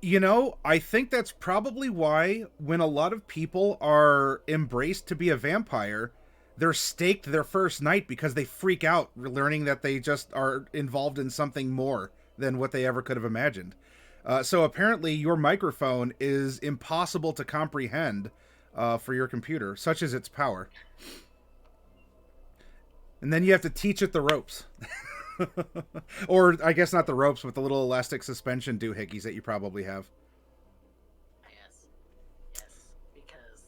You know, I think that's probably why when a lot of people are embraced to be a vampire, they're staked their first night because they freak out learning that they just are involved in something more than what they ever could have imagined. So apparently, your microphone is impossible to comprehend for your computer, such as its power. And then you have to teach it the ropes. Or, I guess not the ropes, but the little elastic suspension doohickeys that you probably have. Yes, yes, because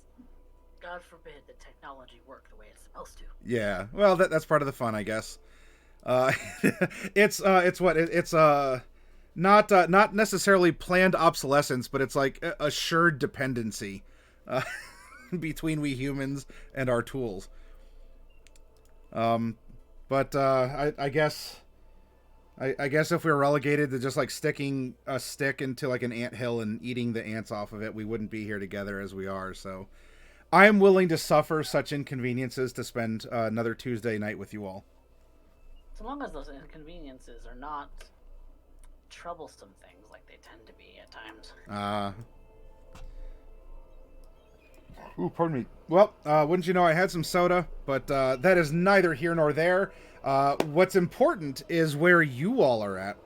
God forbid the technology work the way it's supposed to. Yeah, well, that's part of the fun, I guess. Uh, it's what it's not necessarily planned obsolescence, but it's like assured dependency uh, between we humans and our tools. Um, but I guess I guess if we were relegated to just like sticking a stick into like an ant hill and eating the ants off of it, we wouldn't be here together as we are. So I am willing to suffer such inconveniences to spend another Tuesday night with you all. So long as those inconveniences are not troublesome things like they tend to be at times. Ooh, pardon me. Well, wouldn't you know, I had some soda, but that is neither here nor there. What's important is where you all are at.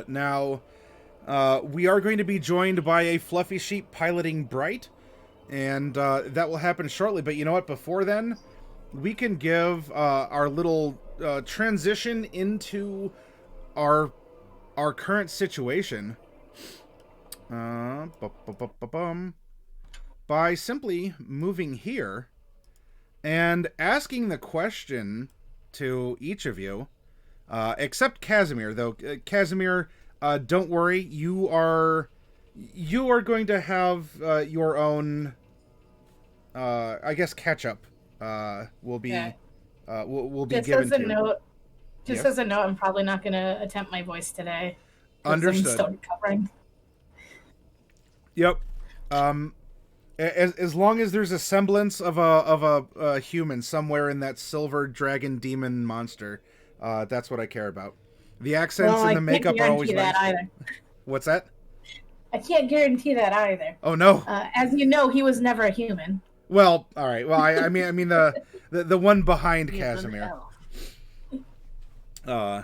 Now, we are going to be joined by a fluffy sheep piloting Bright, and that will happen shortly. But you know what? Before then, we can give our little transition into our our current situation. By simply moving here and asking the question to each of you, except Kazimir. Though Kazimir, don't worry, you are going to have your own, I guess, catch up. Will Yeah. be will be Just given as a to you. note, just Yes, as a note, I'm probably not going to attempt my voice today because I'm understood. still recovering. Yep. Um, as long as there's a semblance of a human somewhere in that silver dragon demon monster, that's what I care about. The accents Well, and I the can't makeup are always guarantee that nice. either. What's that? I can't guarantee that either. Oh no. As you know, he was never a human. Well, all right. Well, I mean the one behind He's an Casimir. elf. Uh.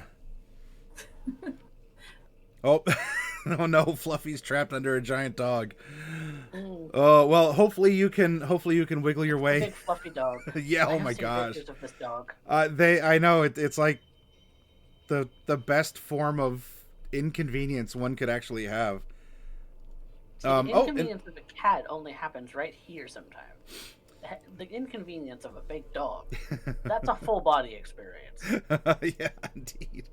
Oh. Oh no, Fluffy's trapped under a giant dog. Oh well, hopefully you can wiggle your A way. big fluffy dog. Yeah. I Oh have my seen gosh. pictures of this dog. I know it's like the best form of inconvenience one could actually have. See, the Oh, and inconvenience of a cat only happens right here sometimes. The inconvenience of a big dog, that's a full body experience. yeah, indeed.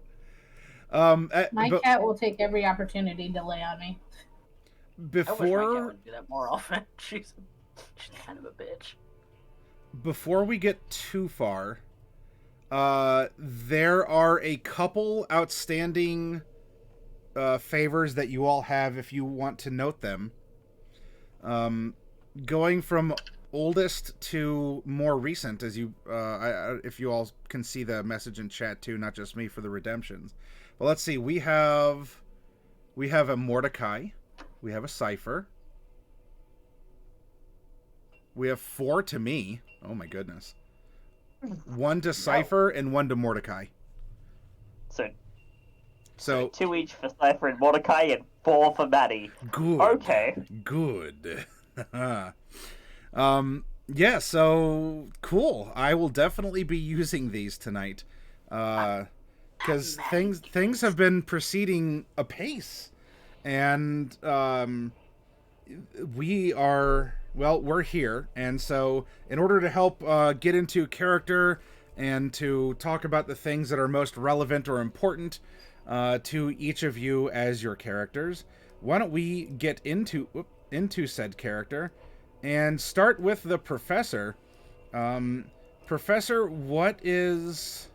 My But cat will take every opportunity to lay on me. I wish my cat before would do that more often. She's kind of a bitch. before we get too far, there are a couple outstanding favors that you all have if you want to note them. Um, Going from oldest to more recent, as you, if you all can see the message in chat too, not just me for the redemptions. Well, let's see. We have a Mordecai, we have a Cipher, we have 4 to me. Oh my goodness. 1 to Cipher and 1 to Mordecai. So So 2 each for Cypher and Mordecai and 4 for Maddie. good. Okay. Good. Yeah, so cool. I will definitely be using these tonight. Because things have been proceeding apace. And we're here. And so in order to help get into character and to talk about the things that are most relevant or important to each of you as your characters, why don't we get into said character and start with the professor. Professor, what is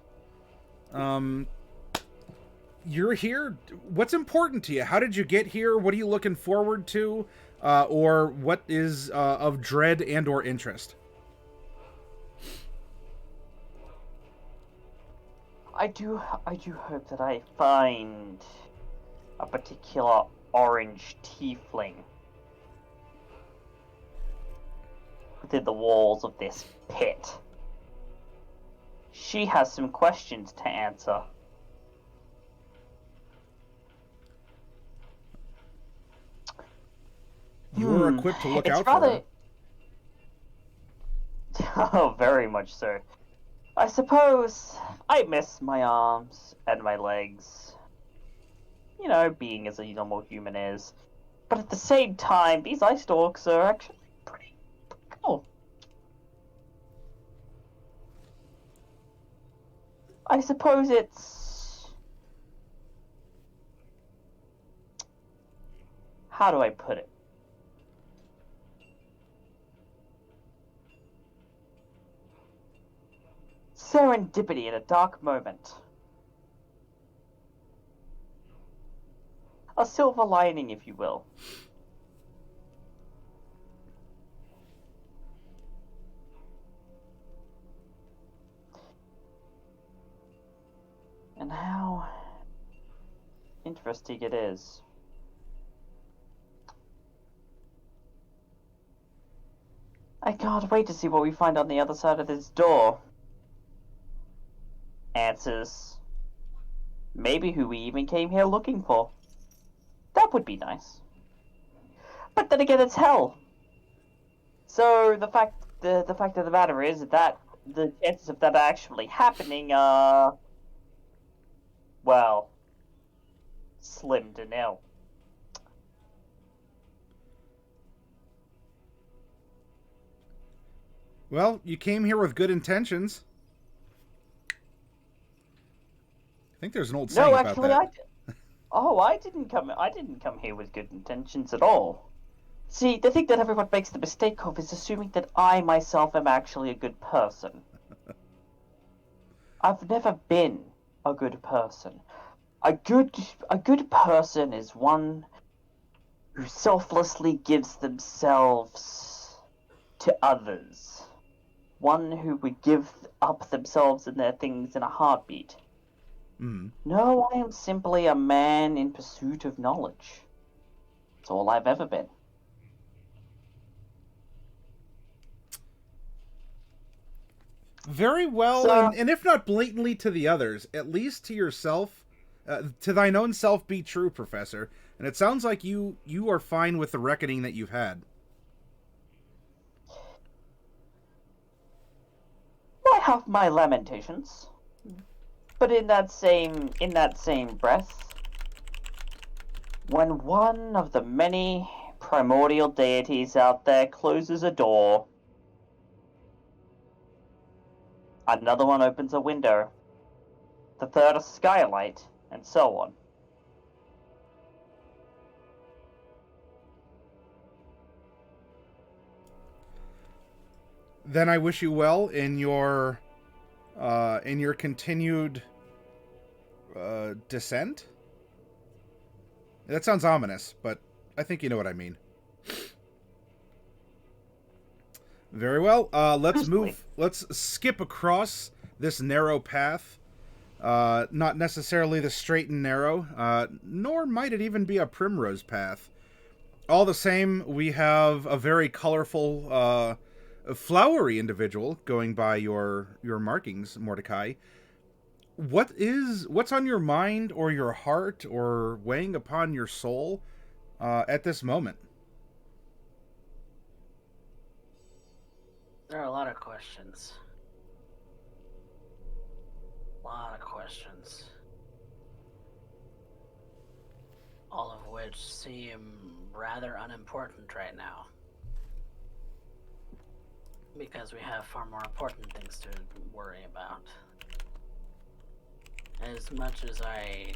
you're here? What's important to you? How did you get here? What are you looking forward to? Or what is of dread and or interest? I do hope that I find a particular orange tiefling within the walls of this pit. She has some questions to answer. You're equipped to look It's out rather... for her. Oh, very much so. I suppose I miss my arms and my legs. You know, being as a normal human is. But at the same time, these ice dogs are actually pretty cool. I suppose it's... How do I put it? Serendipity in a dark moment. A silver lining, if you will. And how interesting it is. I can't wait to see what we find on the other side of this door. Answers. Maybe who we even came here looking for. That would be nice. But then again, it's hell. So the fact of the matter is that the chances of that actually happening are, well, slim to nil. Well, you came here with good intentions. I think there's an old saying No, about actually, that. I didn't come here with good intentions at all. See, the thing that everyone makes the mistake of is assuming that I myself am actually a good person. I've never been a good person. A good person is one who selflessly gives themselves to others. One who would give up themselves and their things in a heartbeat. Mm. No, I am simply a man in pursuit of knowledge. That's all I've ever been. Very well, So- and if not blatantly to the others, at least to yourself, to thine own self be true, Professor. And it sounds like you are fine with the reckoning that you've had. I have my lamentations. But in that same breath, when one of the many primordial deities out there closes a door, another one opens a window, the third a skylight, and so on. Then I wish you well in your continued descent. That sounds ominous, but I think you know what I mean. Very well. Let's move. Let's skip across this narrow path. Not necessarily the straight and narrow, nor might it even be a primrose path. All the same, we have a very colorful, flowery individual going by your markings, Mordecai. What's on your mind or your heart or weighing upon your soul at this moment? There are a lot of questions. All of which seem rather unimportant right now. Because we have far more important things to worry about. As much as I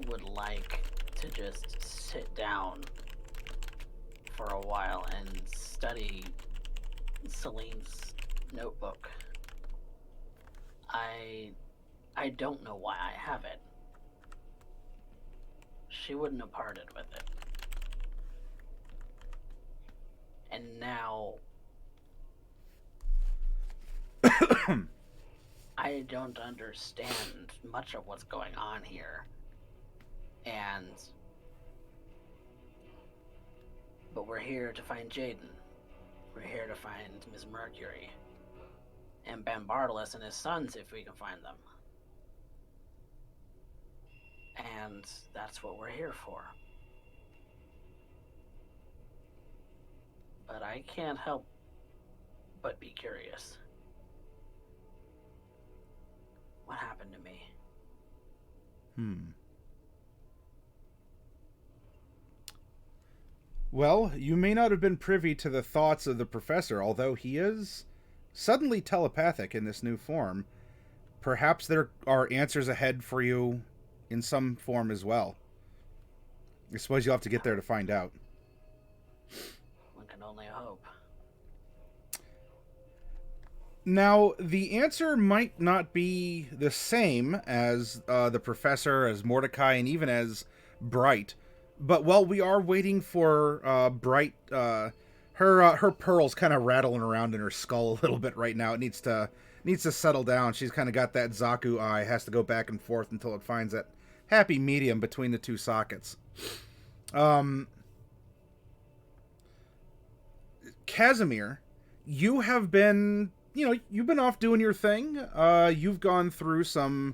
would like to just sit down for a while and study Celine's notebook, I don't know why I have it. She wouldn't have parted with it. And now I don't understand much of what's going on here. And But we're here to find Jaden. We're here to find Ms. Mercury. And Ben Bartolus and his sons if we can find them. And that's what we're here for. But I can't help but be curious. What happened to me? Well, you may not have been privy to the thoughts of the professor, although he is suddenly telepathic in this new form. Perhaps there are answers ahead for you in some form as well. I suppose you'll have to get there to find out. One can only hope. Now, the answer might not be the same as the professor, as Mordecai, and even as Bright. But while we are waiting for Bright, her pearls kind of rattling around in her skull a little bit right now. It needs to settle down. She's kind of got that Zaku eye. Has to go back and forth until it finds that happy medium between the two sockets. Kazimir, you have been, you've been off doing your thing. You've gone through some,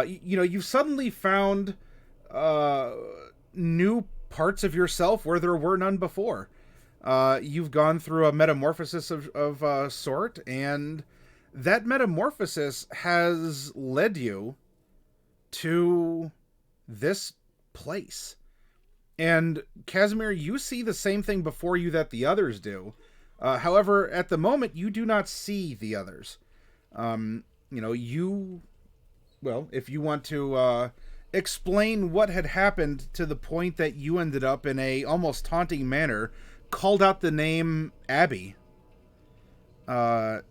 you've suddenly found new parts of yourself where there were none before. You've gone through a metamorphosis of sort, and that metamorphosis has led you to this place. And Kazimir, you see the same thing before you that the others do. However, at the moment, you do not see the others. If you want to explain what had happened to the point that you ended up in a almost taunting manner, called out the name Abby. Can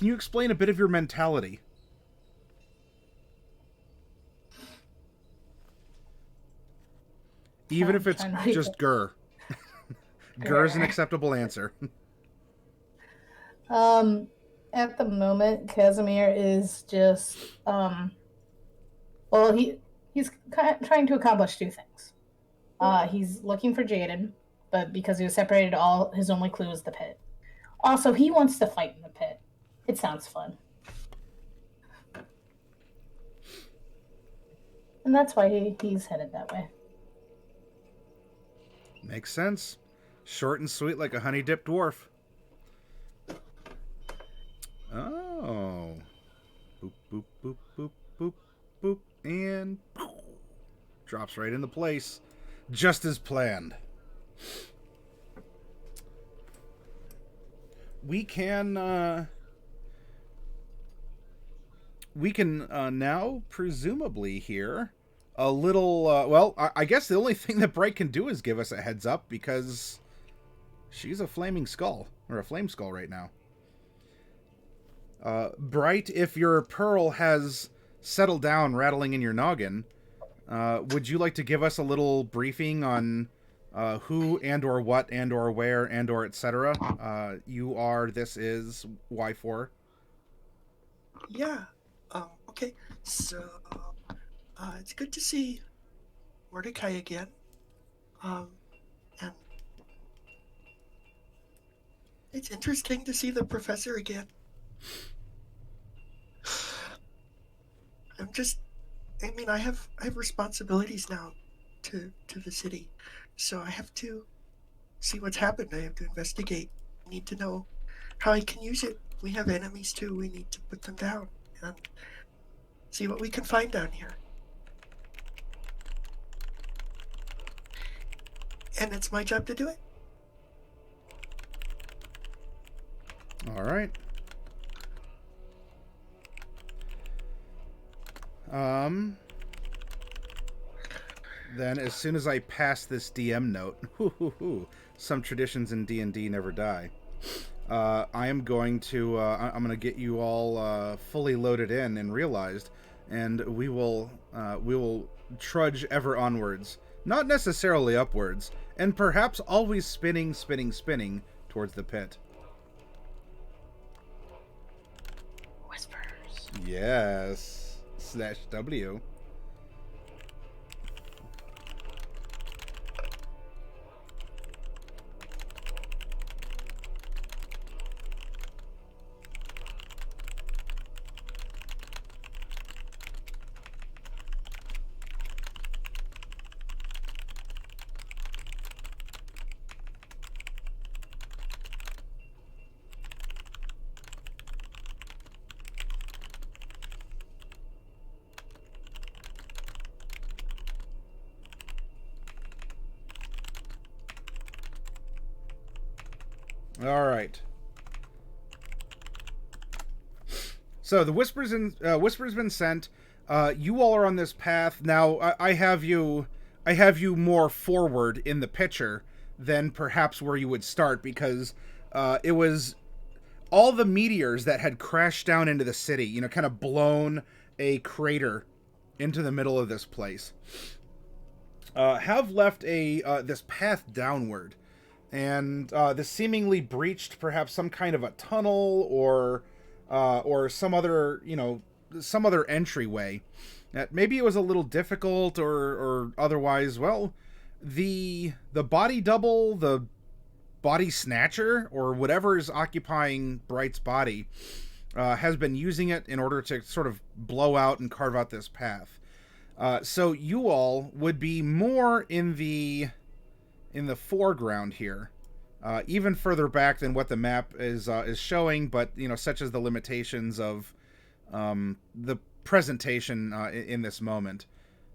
you explain a bit of your mentality? Even if it's just Gur. Gur is an acceptable answer. At the moment, Kazimir is just, he's trying to accomplish two things. He's looking for Jaden, but because he was separated, his only clue is the pit. Also, he wants to fight in the pit. It sounds fun. And that's why he's headed that way. Makes sense. Short and sweet like a honey-dipped dwarf. Oh. Boop, boop, boop, boop, boop, boop, and drops right into place. Just as planned. We can now presumably hear a little, I guess the only thing that Bright can do is give us a heads up, because she's a flaming skull, or a flame skull right now. Bright, if your pearl has settled down rattling in your noggin, would you like to give us a little briefing on who and or what and or where and or etc. You are, this is, why for? Yeah. Okay. So, it's good to see Mordecai again. And it's interesting to see the professor again. I have responsibilities now to the city. So I have to see what's happened. I have to investigate. I need to know how I can use it. We have enemies too. We need to put them down and see what we can find down here. And it's my job to do it. All right. Then as soon as I pass this DM note, some traditions in D&D never die. I am going to I'm going to get you all fully loaded in and realized, and we will trudge ever onwards, not necessarily upwards, and perhaps always spinning towards the pit. Whispers. Yes. /W. All right. So the whisper's been sent. You all are on this path now. I have you more forward in the picture than perhaps where you would start, because it was all the meteors that had crashed down into the city. You know, kind of blown a crater into the middle of this place. Have left this path downward, and this seemingly breached perhaps some kind of a tunnel or some other entryway. That maybe it was a little difficult or otherwise. Well, the body double, the body snatcher, or whatever is occupying Bright's body, has been using it in order to sort of blow out and carve out this path. So you all would be more in the foreground here, even further back than what the map is showing. But such as the limitations of the presentation in this moment,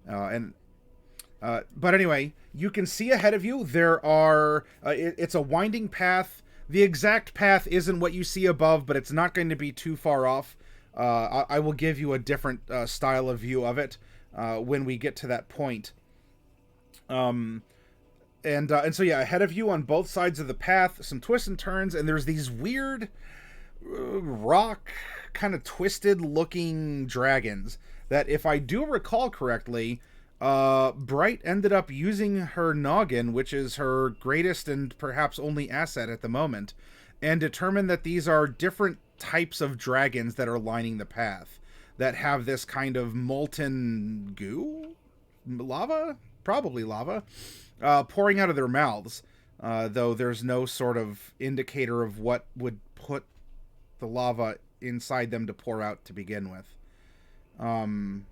but anyway, you can see ahead of you there are. It's a winding path. The exact path isn't what you see above, but it's not going to be too far off. I will give you a different style of view of it when we get to that point. And so yeah, ahead of you on both sides of the path, some twists and turns, and there's these weird rock, kind of twisted looking dragons that, if I do recall correctly, Bright ended up using her noggin, which is her greatest and perhaps only asset at the moment, and determined that these are different types of dragons that are lining the path, that have this kind of molten goo? Lava? Probably lava. Pouring out of their mouths, though there's no sort of indicator of what would put the lava inside them to pour out to begin with. One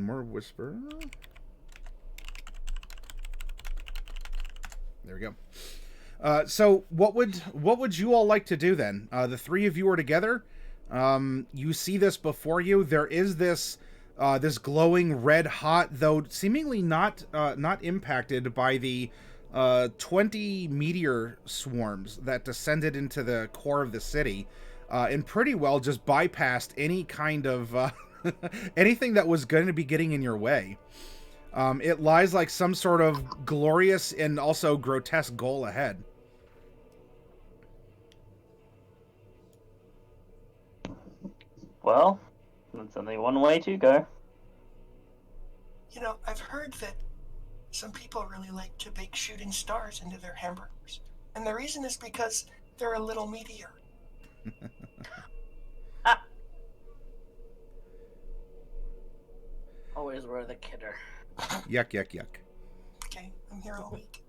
more whisper. There we go. So what would you all like to do then? The three of you are together. You see this before you. There is this glowing red hot, though seemingly not impacted by the 20 meteor swarms that descended into the core of the city, and pretty well just bypassed any kind of anything that was going to be getting in your way. It lies like some sort of glorious and also grotesque goal ahead. Well, that's only one way to go. I've heard that some people really like to bake shooting stars into their hamburgers. And the reason is because they're a little meteor. Always wear the kidder. Yuck, yuck, yuck. Okay, I'm here all week.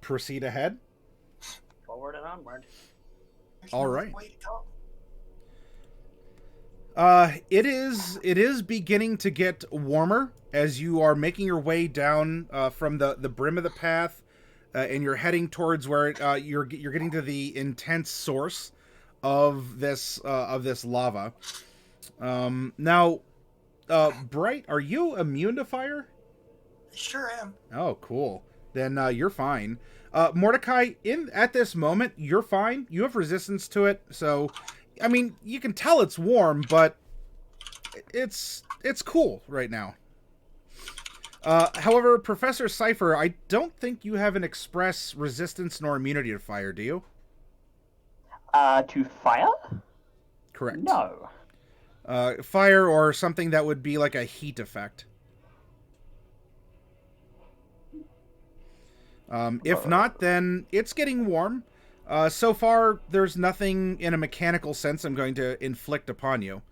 Proceed ahead. Forward and onward. There's All no right. way to go. It is beginning to get warmer as you are making your way down from the brim of the path, and you're heading towards where you're getting to the intense source of this lava. Now, Bright, are you immune to fire? I sure am. Oh, cool. Then you're fine. Mordecai, at this moment, you're fine. You have resistance to it, so I mean, you can tell it's warm, but it's cool right now. However, Professor Cypher, I don't think you have an express resistance nor immunity to fire, do you? To fire? Correct. No. Fire or something that would be like a heat effect. If not, then it's getting warm. So far, there's nothing in a mechanical sense I'm going to inflict upon you.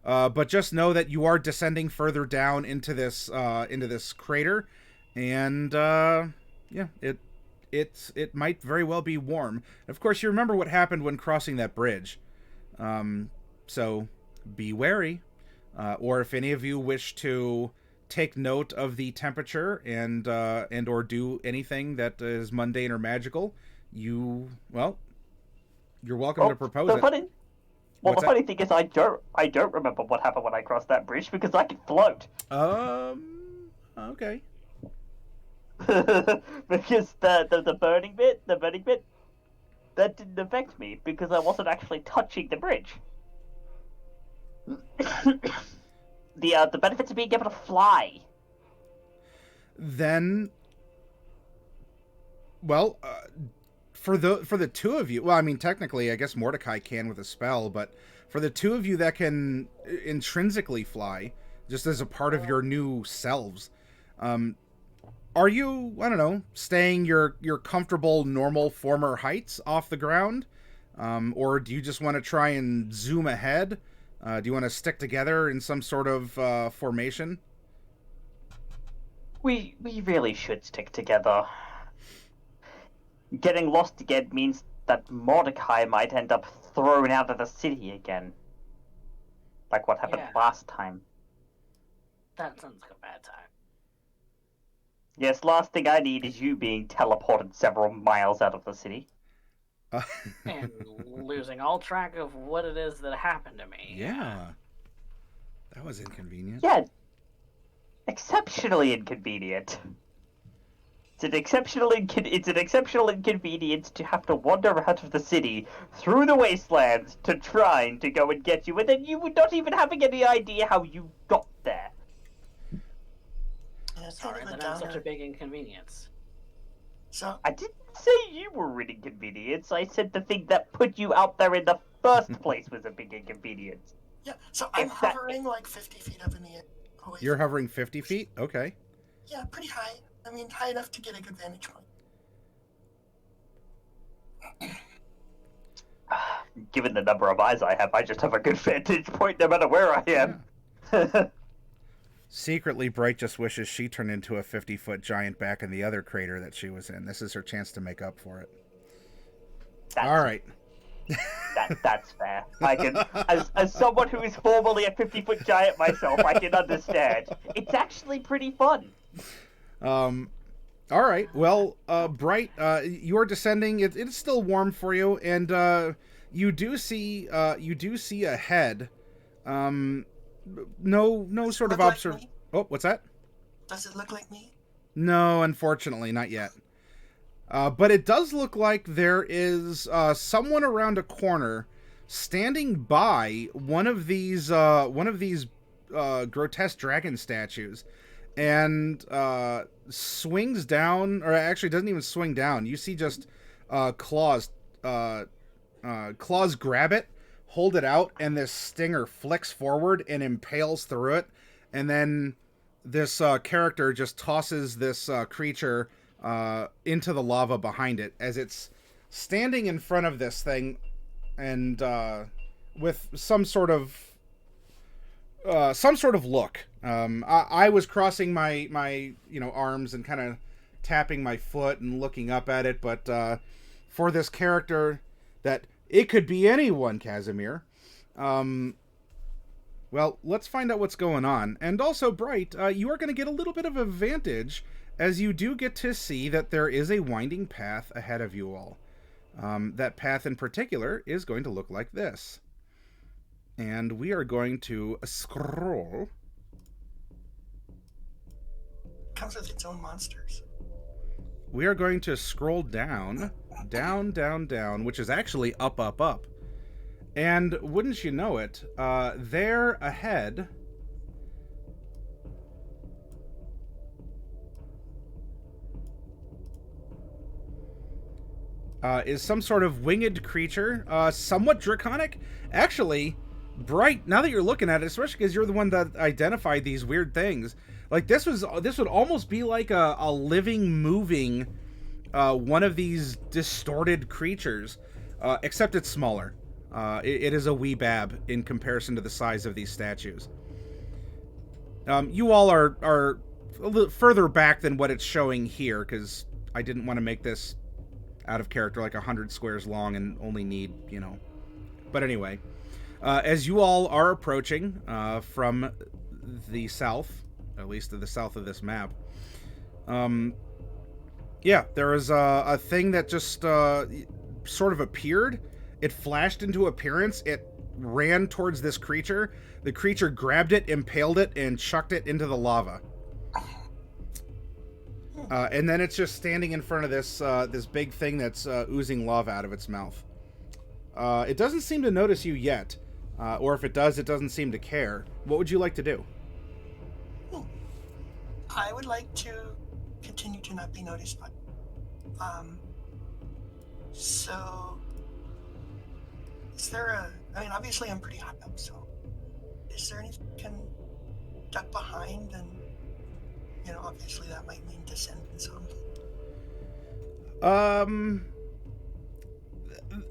But just know that you are descending further down into this crater, and yeah, it might very well be warm. Of course, you remember what happened when crossing that bridge, so be wary. Or if any of you wish to take note of the temperature and or do anything that is mundane or magical, you're welcome to propose it. Well, What's the funny thing is, I don't remember what happened when I crossed that bridge because I can float. Okay. Because the burning bit, that didn't affect me because I wasn't actually touching the bridge. The benefits of being able to fly. Then, well, for the two of you, well, I mean, technically, I guess Mordecai can with a spell, but for the two of you that can intrinsically fly, just as a part of your new selves, are you, I don't know, staying your comfortable, normal former heights off the ground? Or do you just want to try and zoom ahead? Do you want to stick together in some sort of formation? We really should stick together. Getting lost again means that Mordecai might end up thrown out of the city again. Like what happened last time. That sounds like a bad time. Yes, last thing I need is you being teleported several miles out of the city. And losing all track of what it is that happened to me. Yeah. That was inconvenient. Yeah. Exceptionally inconvenient. It's an exceptional inconvenience to have to wander out of the city through the wastelands to trying to go and get you, and then you not even having any idea how you got there. Yeah, it's Sorry kind of a that I'm such downer. a big inconvenience. So, I didn't say you were an inconvenience. I said the thing that put you out there in the first place was a big inconvenience. yeah, so I'm If that- hovering like 50 feet up in the air. away You're from- hovering 50 feet? Okay. Yeah, pretty high. I mean, high enough to get a good vantage point. Given the number of eyes I have, I just have a good vantage point no matter where I am. Secretly, Bright just wishes she turned into a 50-foot giant back in the other crater that she was in. This is her chance to make up for it. All right. That's fair. I can, as someone who is formerly a 50-foot giant myself, I can understand. It's actually pretty fun. All right. Well, Bright, you are descending. It's still warm for you, and you do see ahead. No sort of look like observation. me? Oh, what's that? Does it look like me? No, unfortunately, not yet. But it does look like there is someone around a corner, standing by one of these grotesque dragon statues, and swings down, or actually doesn't even swing down. You see just claws grab it, hold it out, and this stinger flicks forward and impales through it, and then this character just tosses this creature into the lava behind it as it's standing in front of this thing, and with some sort of look. I was crossing my arms and kind of tapping my foot and looking up at it, but for this character, that it could be anyone, Kazimir. Well, let's find out what's going on. And also, Bright, you are going to get a little bit of advantage, as you do get to see that there is a winding path ahead of you all. That path in particular is going to look like this. And we are going to scroll. Comes with its own monsters. We are going to scroll down, down, down, down, which is actually up, up, up. And wouldn't you know it, there ahead is some sort of winged creature, somewhat draconic. Actually, Bright, now that you're looking at it, especially because you're the one that identified these weird things, like this would almost be like a living, moving one of these distorted creatures, except it's smaller. It is a wee bab in comparison to the size of these statues. You all are a little further back than what it's showing here, because I didn't want to make this out of character, like 100 squares long and only need, But anyway, as you all are approaching from the south, at least to the south of this map, yeah, there is a thing that just sort of appeared. It flashed into appearance. It ran towards this creature. The creature grabbed it, impaled it, and chucked it into the lava. And then it's just standing in front of this this big thing that's oozing lava out of its mouth. It doesn't seem to notice you yet, or if it does, it doesn't seem to care. What would you like to do? I would like to continue to not be noticed by. So, is there I mean, obviously I'm pretty high up, so is there anything I can duck behind? And, obviously that might mean descent and so on.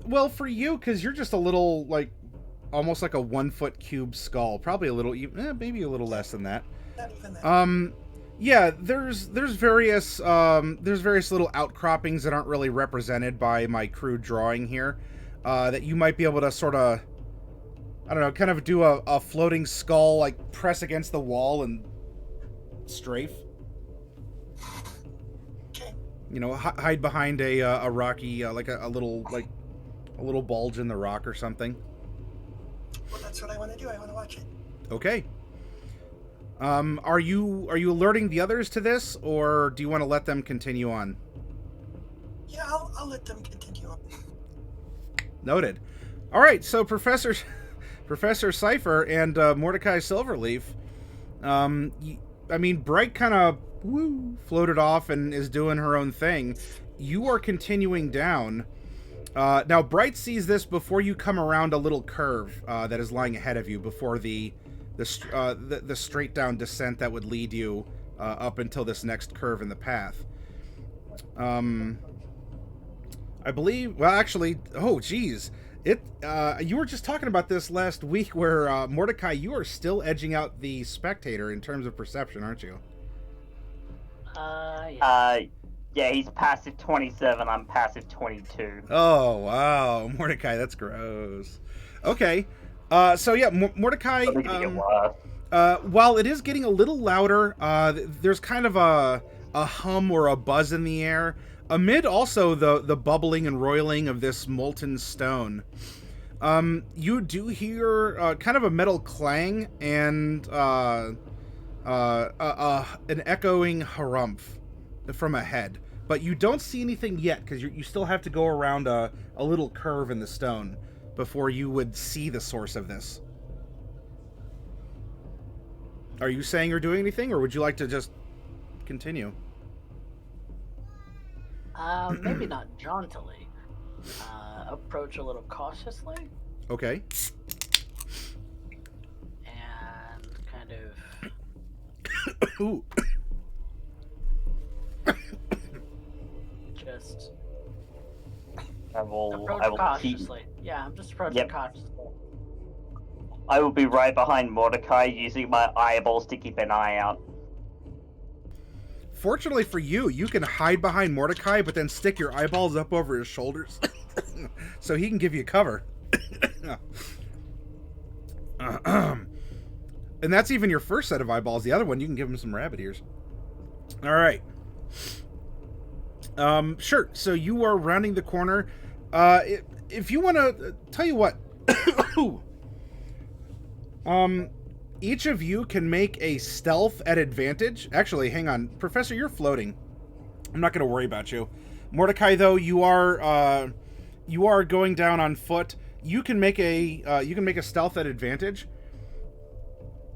Well, for you, because you're just a little, almost like a 1 foot cube skull. Probably a little, maybe a little less than that. Not even that. Yeah, there's various little outcroppings that aren't really represented by my crude drawing here, that you might be able to sort of, I don't know, kind of do a floating skull, press against the wall and strafe. Okay. Hide behind a rocky, a little bulge in the rock or something. Well, that's what I want to do. I want to watch it. Okay. Are you alerting the others to this, or do you want to let them continue on? Yeah, I'll let them continue on. Noted. All right, so Professor Cypher and Mordecai Silverleaf. Bright kind of floated off and is doing her own thing. You are continuing down. Now, Bright sees this before you come around a little curve that is lying ahead of you before the straight down descent that would lead you up until this next curve in the path. I believe. Well, actually, oh geez, you were just talking about this last week, where Mordecai, you are still edging out the spectator in terms of perception, aren't you? Yeah. Yeah, he's passive 27. I'm passive 22. Oh wow, Mordecai, that's gross. Okay. So yeah, Mordecai. While it is getting a little louder, there's kind of a hum or a buzz in the air, amid also the bubbling and roiling of this molten stone. You do hear kind of a metal clang and an echoing harumph from ahead, but you don't see anything yet because you still have to go around a little curve in the stone before you would see the source of this. Are you saying or doing anything, or would you like to just continue? Maybe not jauntily. Approach a little cautiously. Okay. And kind of Ooh. just I will approach cautiously. Yeah, I'm just approaching cautiously. I will be right behind Mordecai, using my eyeballs to keep an eye out. Fortunately for you, you can hide behind Mordecai, but then stick your eyeballs up over his shoulders, so he can give you cover. And that's even your first set of eyeballs. The other one, you can give him some rabbit ears. All right. Sure. So you are rounding the corner. If you want to, tell you what. Each of you can make a stealth at advantage. Actually, hang on. Professor, you're floating. I'm not going to worry about you. Mordecai, though, you are going down on foot. You can make a stealth at advantage.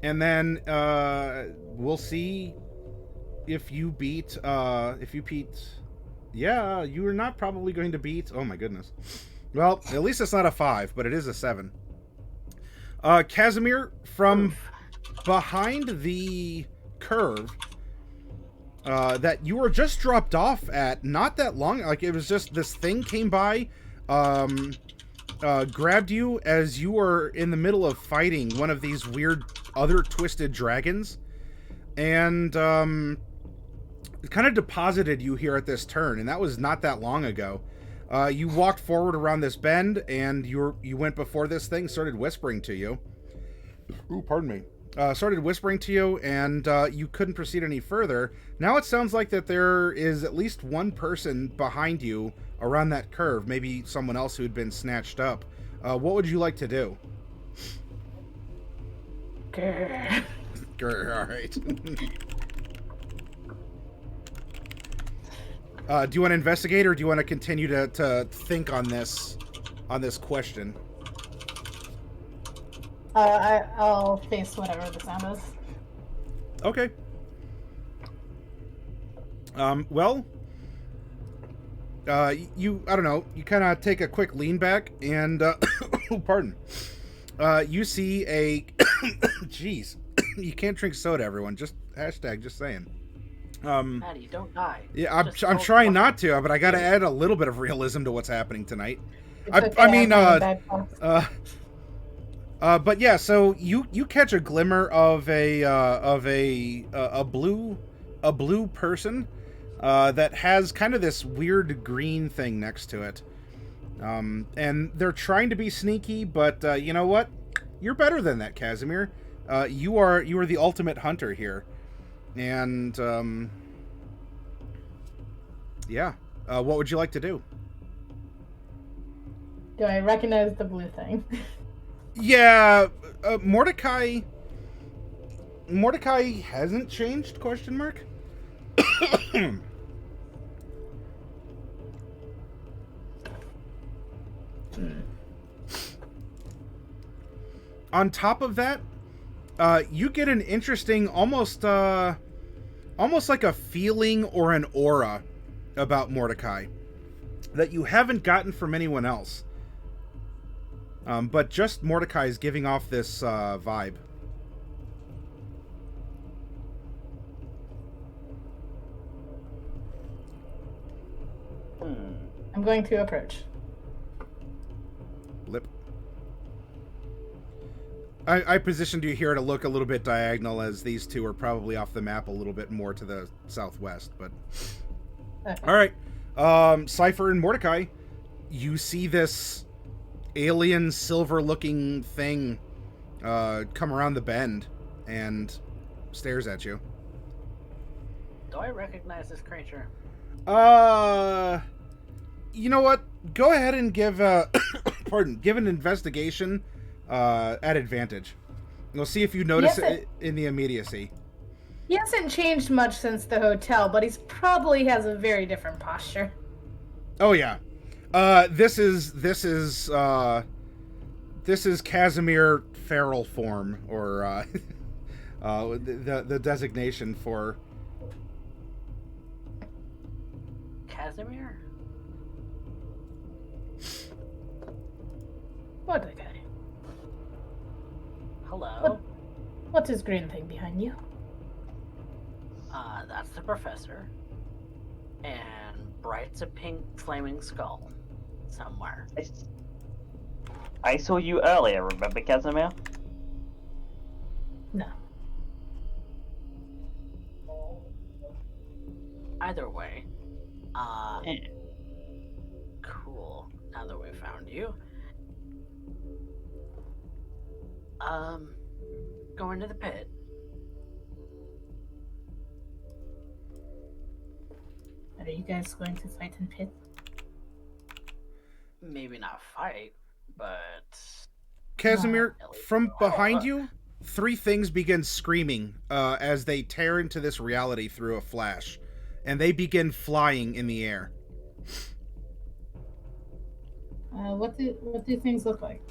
And then we'll see if you beat yeah, you are not probably going to beat. Oh my goodness. Well, at least it's not a 5, but it is a 7. Kazimir, from behind the curve that you were just dropped off at not that long, it was just this thing came by, grabbed you as you were in the middle of fighting one of these weird other twisted dragons, and kind of deposited you here at this turn, and that was not that long ago. You walked forward around this bend, and you went before this thing started whispering to you. Ooh, pardon me. Started whispering to you, and you couldn't proceed any further. Now it sounds like that there is at least one person behind you around that curve, maybe someone else who had been snatched up. What would you like to do? Grr. All right. Do you want to investigate, or do you want to continue to think on this question? I'll face whatever the sound is. Okay. Well, I don't know, you kind of take a quick lean back and, pardon. You see a, jeez, you can't drink soda, everyone. Just saying. Maddie, don't die. Yeah, I'm Just don't trying fucking- not to, but I got to add a little bit of realism to what's happening tonight. It's I okay, mean, I'm bad thoughts. but yeah, so you catch a glimmer of a blue person that has kind of this weird green thing next to it, and they're trying to be sneaky, but you know what? You're better than that, Kazimir. You are the ultimate hunter here, and yeah. What would you like to do? Do I recognize the blue thing? Yeah, Mordecai hasn't changed, question mark? On top of that, you get an interesting, almost like a feeling or an aura about Mordecai that you haven't gotten from anyone else. But just Mordecai is giving off this vibe. I'm going to approach. Lip. I positioned you here to look a little bit diagonal, as these two are probably off the map a little bit more to the southwest, but... Okay. Alright. Cypher and Mordecai, you see this alien silver-looking thing come around the bend and stares at you. Do I recognize this creature? You know what? Go ahead and give give an investigation at advantage. We'll see if you notice Yes, it in the immediacy. He hasn't changed much since the hotel, but he's probably has a very different posture. Oh yeah. This is Kazimir feral form, or the designation for Kazimir? What a guy. Hello? What's his green thing behind you? That's the professor. And Bright's a pink flaming skull. Somewhere. I saw you earlier, remember, Kazimir? No. Either way. Eh. Cool. Now that we found you. Go into the pit. Are you guys going to fight in pit? Maybe not fight, but... Kazimir. Ellie. From behind you, three things begin screaming as they tear into this reality through a flash, and they begin flying in the air. What do things look like?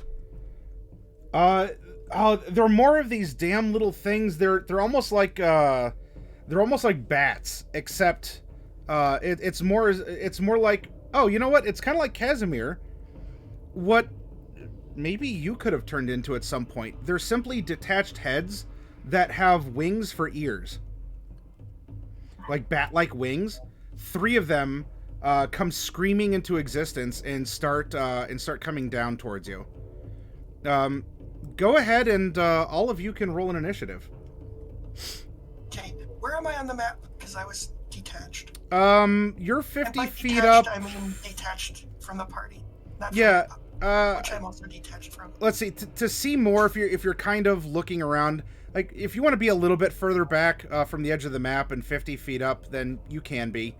They're more of these damn little things. They're almost like bats, except it's more like, oh, you know what? It's kind of like Kazimir. What maybe you could have turned into at some point. They're simply detached heads that have wings for ears, like bat-like wings. Three of them come screaming into existence and start coming down towards you. Go ahead and all of you can roll an initiative. Okay, where am I on the map? Because I was detached. You're And 50 by feet up. detached, I mean detached from the party. Not from Yeah. the pub, which I'm also detached from. Let's see. To see more, if you're kind of looking around, like if you want to be a little bit further back from the edge of the map and 50 feet up, then you can be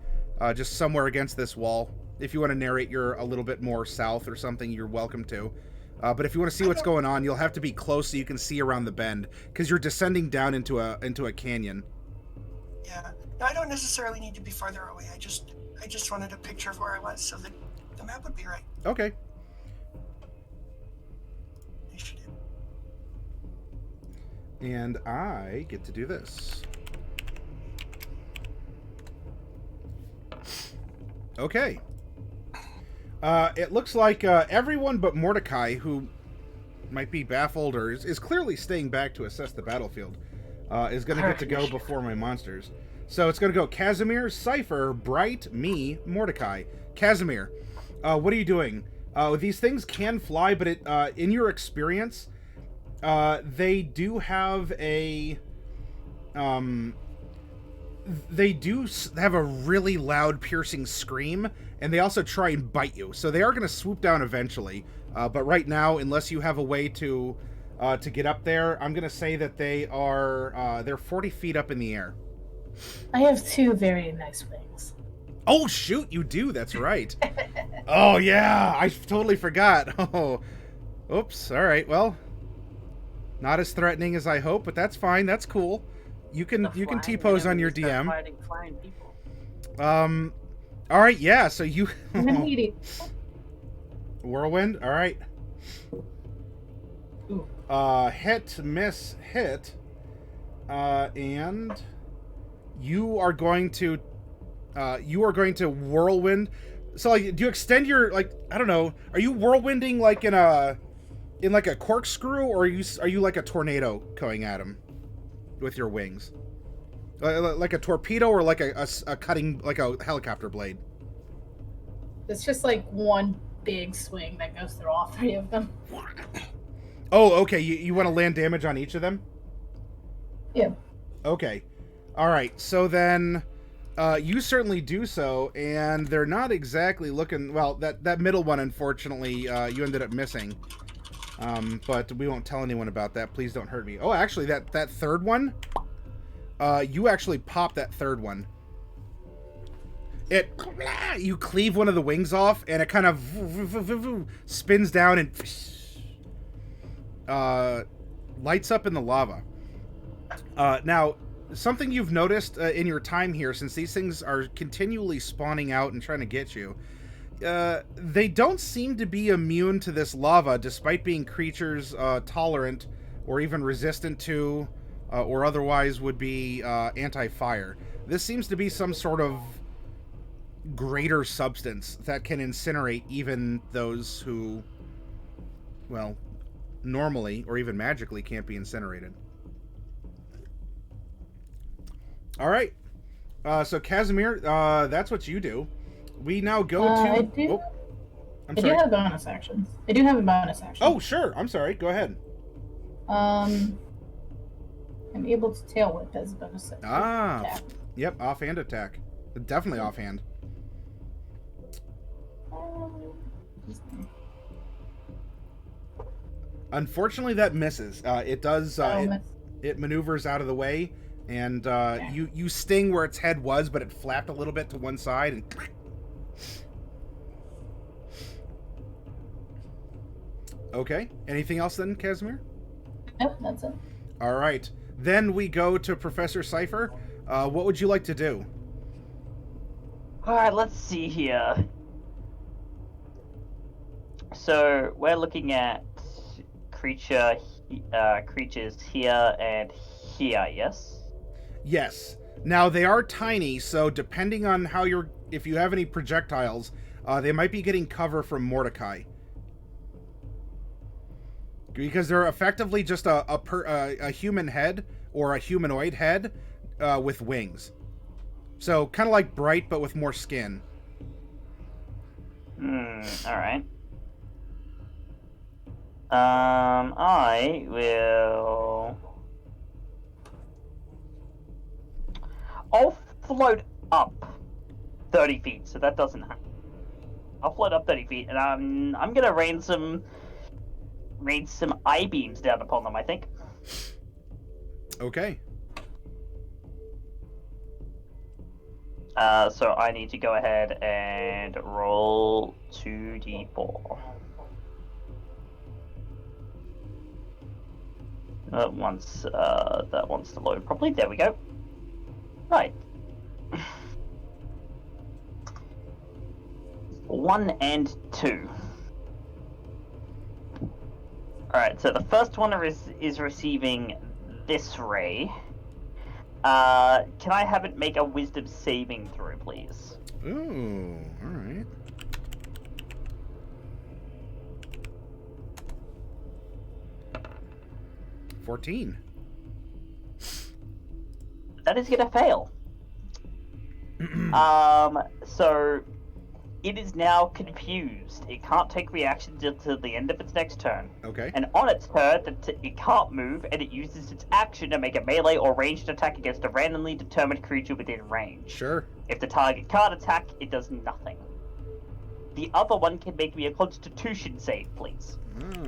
just somewhere against this wall. If you want to narrate you're a little bit more south or something, you're welcome to. But if you want to see what's going on, you'll have to be close so you can see around the bend, because you're descending down into a canyon. Yeah. No, I don't necessarily need to be farther away. I just wanted a picture of where I was so that the map would be right. Okay. Initiative. And I get to do this. Okay. It looks like everyone but Mordecai, who might be baffled or is clearly staying back to assess the battlefield, is going to get to go before my monsters. So it's going to go Kazimir, Cypher, Bright, me, Mordecai. Kazimir, what are you doing? These things can fly, but in your experience, they do have a... they do have a really loud, piercing scream, and they also try and bite you. So they are going to swoop down eventually. But right now, unless you have a way to get up there, I'm going to say that they're 40 feet up in the air. I have 2 very nice wings. Oh, shoot, you do. That's right. Oh, yeah, I totally forgot. Oh, oops. All right, well, not as threatening as I hope, but that's fine. That's cool. You can T-pose on your DM. Fighting flying people. All right, yeah, so you... Whirlwind, all right. Ooh. Hit, miss, hit. And you are going to whirlwind. So, like, do you extend your, like, I don't know, are you whirlwinding like in a corkscrew, or are you like a tornado going at him with your wings? Like a torpedo, or like a cutting, like a helicopter blade? It's just like one big swing that goes through all 3 of them. Oh, okay. You want to land damage on each of them? Yeah. Okay. All right. So then you certainly do so, and they're not exactly looking... Well, that middle one, unfortunately, you ended up missing. But we won't tell anyone about that. Please don't hurt me. Oh, actually, that third one... you actually pop that third one. You cleave one of the wings off, and it kind of spins down and lights up in the lava. Now, something you've noticed in your time here, since these things are continually spawning out and trying to get you, they don't seem to be immune to this lava, despite being creatures tolerant or even resistant to, or otherwise would be anti-fire. This seems to be some sort of greater substance that can incinerate even those who, well, normally or even magically can't be incinerated. All right. So Kazimir, that's what you do. We now go to... I do have bonus actions. I do have a bonus action. Oh, sure. I'm sorry. Go ahead. I'm able to tail whip as a bonus attack. Yep, offhand attack. Definitely offhand. Unfortunately, that misses. It does. It maneuvers out of the way, and you sting where its head was, but it flapped a little bit to one side, and... Okay. Anything else then, Kazimir? Nope, that's it. All right. Then we go to Professor Cypher. What would you like to do? All right, let's see here. So we're looking at creatures here and here, yes? Yes. Now, they are tiny, so depending on how if you have any projectiles, they might be getting cover from Mordecai. Because they're effectively just a human head, or a humanoid head, with wings. So, kind of like Bright, but with more skin. Alright. I will... I'll float up 30 feet, so that doesn't happen. I'll float up 30 feet, and I'm gonna rain some I-beams down upon them, I think. Okay. So I need to go ahead and roll 2d4. Once that wants to load properly. There we go. Right. 1 and 2. Alright, so the first one is receiving this ray. Can I have it make a wisdom saving throw, please? Ooh, alright. $14. That is gonna fail. So it is now confused. It can't take reactions until the end of its next turn. Okay. And on its turn, it can't move, and it uses its action to make a melee or ranged attack against a randomly determined creature within range. Sure. If the target can't attack, it does nothing. The other one can make me a Constitution save, please. Oh.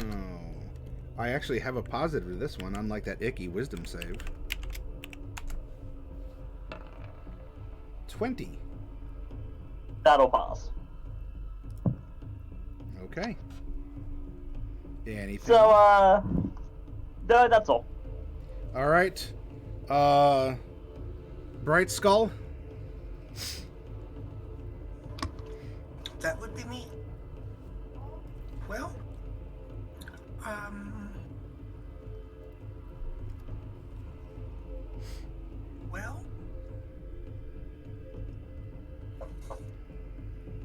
I actually have a positive to this one, unlike that icky wisdom save. 20. That'll pass. Okay. Anything? So, no, that's all. All right. Bright Skull. That would be me. Well, well,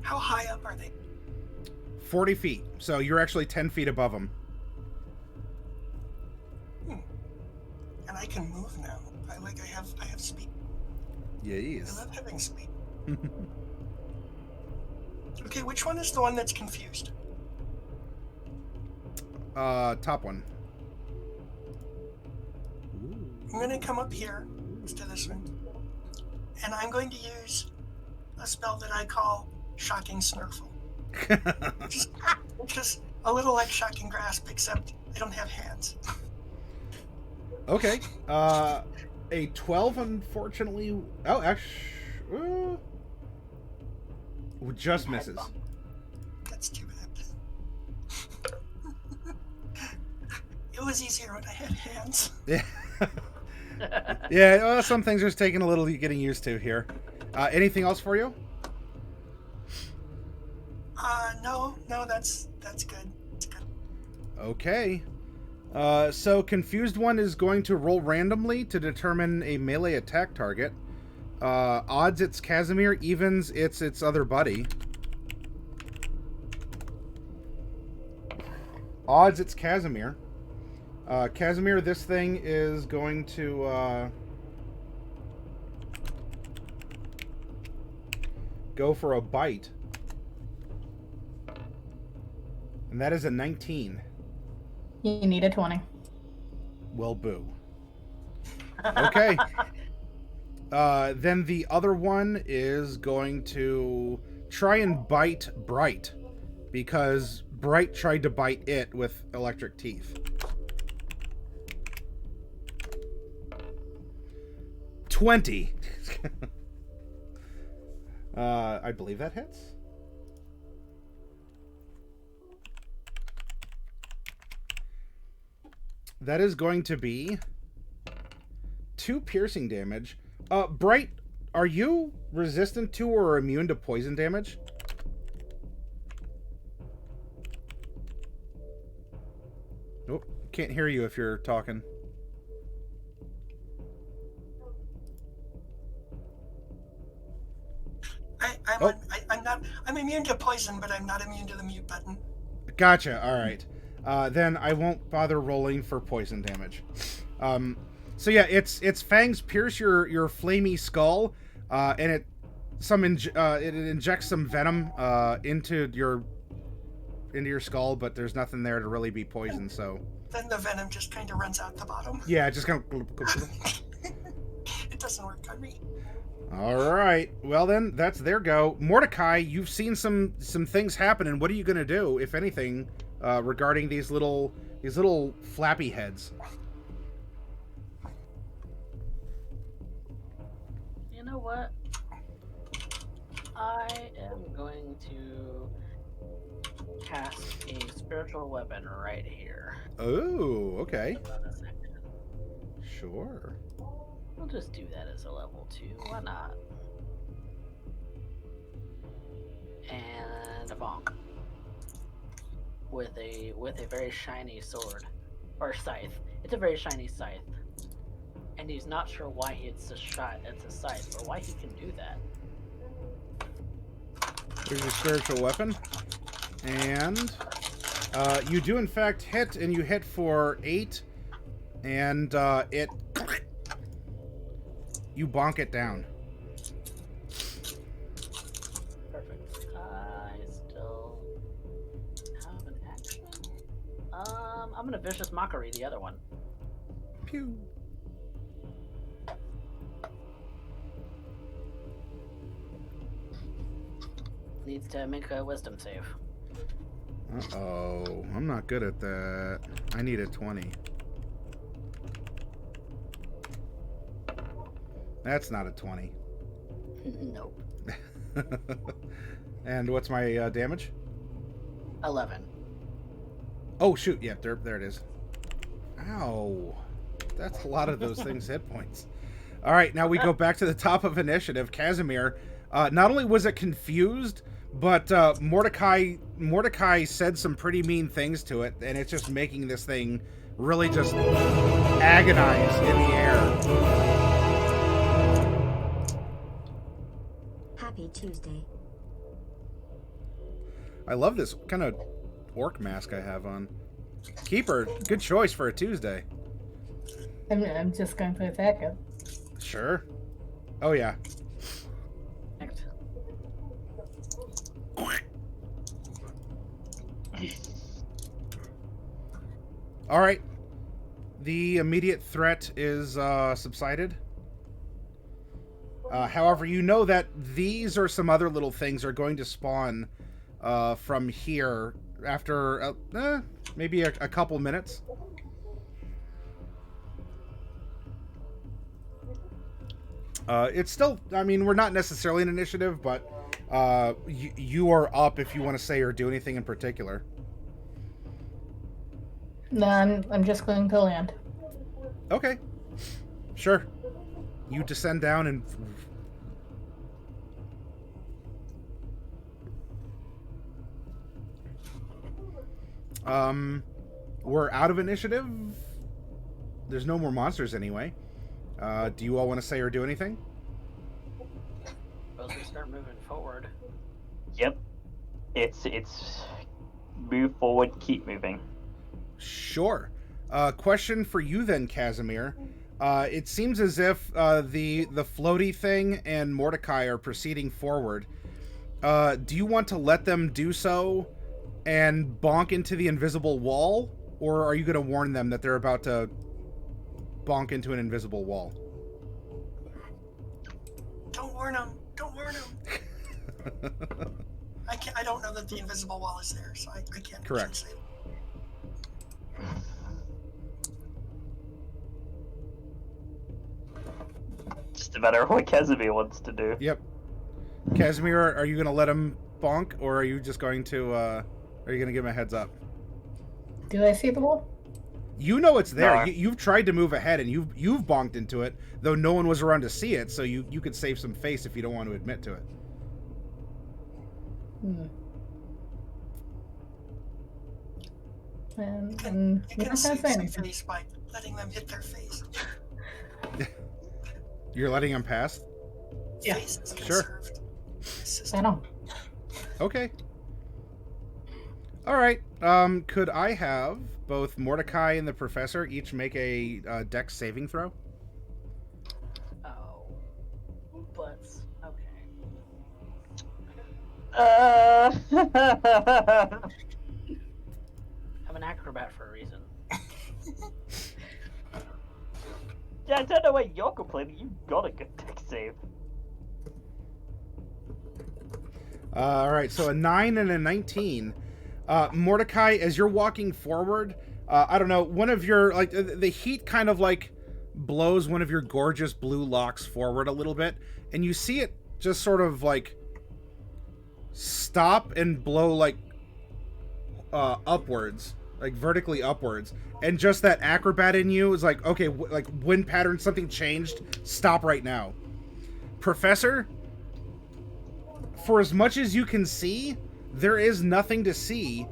how high up are they? 40 feet. So you're actually 10 feet above them. And I can move now. I have speed. I Yes. love having speed. Okay, which one is the one that's confused? Top one. I'm gonna come up here to this one, and I'm going to use a spell that I call Shocking Snurfle. Just a little like Shocking Grasp, except I don't have hands. Okay. A 12, unfortunately. Oh, actually, just misses. That's too bad. It was easier when I had hands. Yeah. Yeah. Well, some things are just taking a little getting used to here. Anything else for you? No, that's good. That's good. Okay. So Confused One is going to roll randomly to determine a melee attack target. Odds it's Kazimir, evens it's its other buddy. Odds it's Kazimir. Kazimir, this thing is going to go for a bite. And that is a 19. You need a 20. Well, boo. Okay. Then the other one is going to try and bite Bright, because Bright tried to bite it with electric teeth. 20. I believe that hits. That is going to be 2 piercing damage. Bright, are you resistant to or immune to poison damage? Nope, can't hear you if you're talking. I'm immune to poison, but I'm not immune to the mute button. Gotcha, alright. Then I won't bother rolling for poison damage. So yeah, its fangs pierce your flamey skull, and it injects some venom into your skull, but there's nothing there to really be poisoned. So then the venom just kind of runs out the bottom. Yeah, just kind of. It doesn't work on me. All right. Well then, that's their go. Mordecai, you've seen some things happen, and what are you gonna do, if anything, regarding these little flappy heads? You know what? I am going to cast a spiritual weapon right here. Oh, okay. Bonus action. Sure. We'll just do that as a level 2. Why not? And a bonk. With a very shiny sword. Or scythe. It's a very shiny scythe. And he's not sure why it's a scythe, or why he can do that. Here's your spiritual weapon. And you do in fact hit, and you hit for 8. And it... You bonk it down. Perfect. I still have an action. I'm gonna Vicious Mockery the other one. Pew. Needs to make a wisdom save. Uh-oh. I'm not good at that. I need a 20. That's not a 20. Nope. And what's my damage? 11. Oh, shoot. Yeah, there it is. Ow. That's a lot of those things' hit points. All right, now we go back to the top of initiative. Kazimir, not only was it confused, but Mordecai said some pretty mean things to it, and it's just making this thing really just agonize in the air. Happy Tuesday. I love this kind of orc mask I have on. Keeper, good choice for a Tuesday. I'm just going to attack him. Sure. Oh, yeah. Next. All right. The immediate threat is subsided. However, you know that these or some other little things are going to spawn from here after maybe a couple minutes. It's still, I mean, we're not necessarily an initiative, but you are up if you want to say or do anything in particular. No, I'm just going to land. Okay. Sure. You descend down and... we're out of initiative. There's no more monsters anyway. Do you all want to say or do anything? Suppose we start moving forward. Yep. It's move forward, keep moving. Sure. Question for you then, Kazimir. It seems as if the floaty thing and Mordecai are proceeding forward. Do you want to let them do so and bonk into the invisible wall? Or are you going to warn them that they're about to bonk into an invisible wall? Don't warn them. Don't warn them. I don't know that the invisible wall is there, so I can't. Correct. Say it. Just a matter of what Kazimir wants to do. Yep. Kazimir, are you going to let him bonk, or are you just going to, are you going to give him a heads up? Do I see the wall? You know it's there. No. You've tried to move ahead, and you've bonked into it, though no one was around to see it, so you could save some face if you don't want to admit to it. And You I'm can not going to save say some anything. face by letting them hit their face. You're letting him pass? Yeah. Face is Sure. conserved. I know. Okay. All right. Could I have both Mordecai and the professor each make a dex saving throw? Oh. But, okay. I'm an acrobat for a reason. Yeah, I don't know why you're complaining. You got a good deck save. All right. So a 9 and a 19. Mordecai, as you're walking forward, I don't know, one of your, like, the heat kind of, like, blows one of your gorgeous blue locks forward a little bit, and you see it just sort of, like, stop and blow, like, upwards, like vertically upwards, and just that acrobat in you is like, okay, like wind pattern, something changed. Stop right now, Professor. For as much as you can see, there is nothing to see,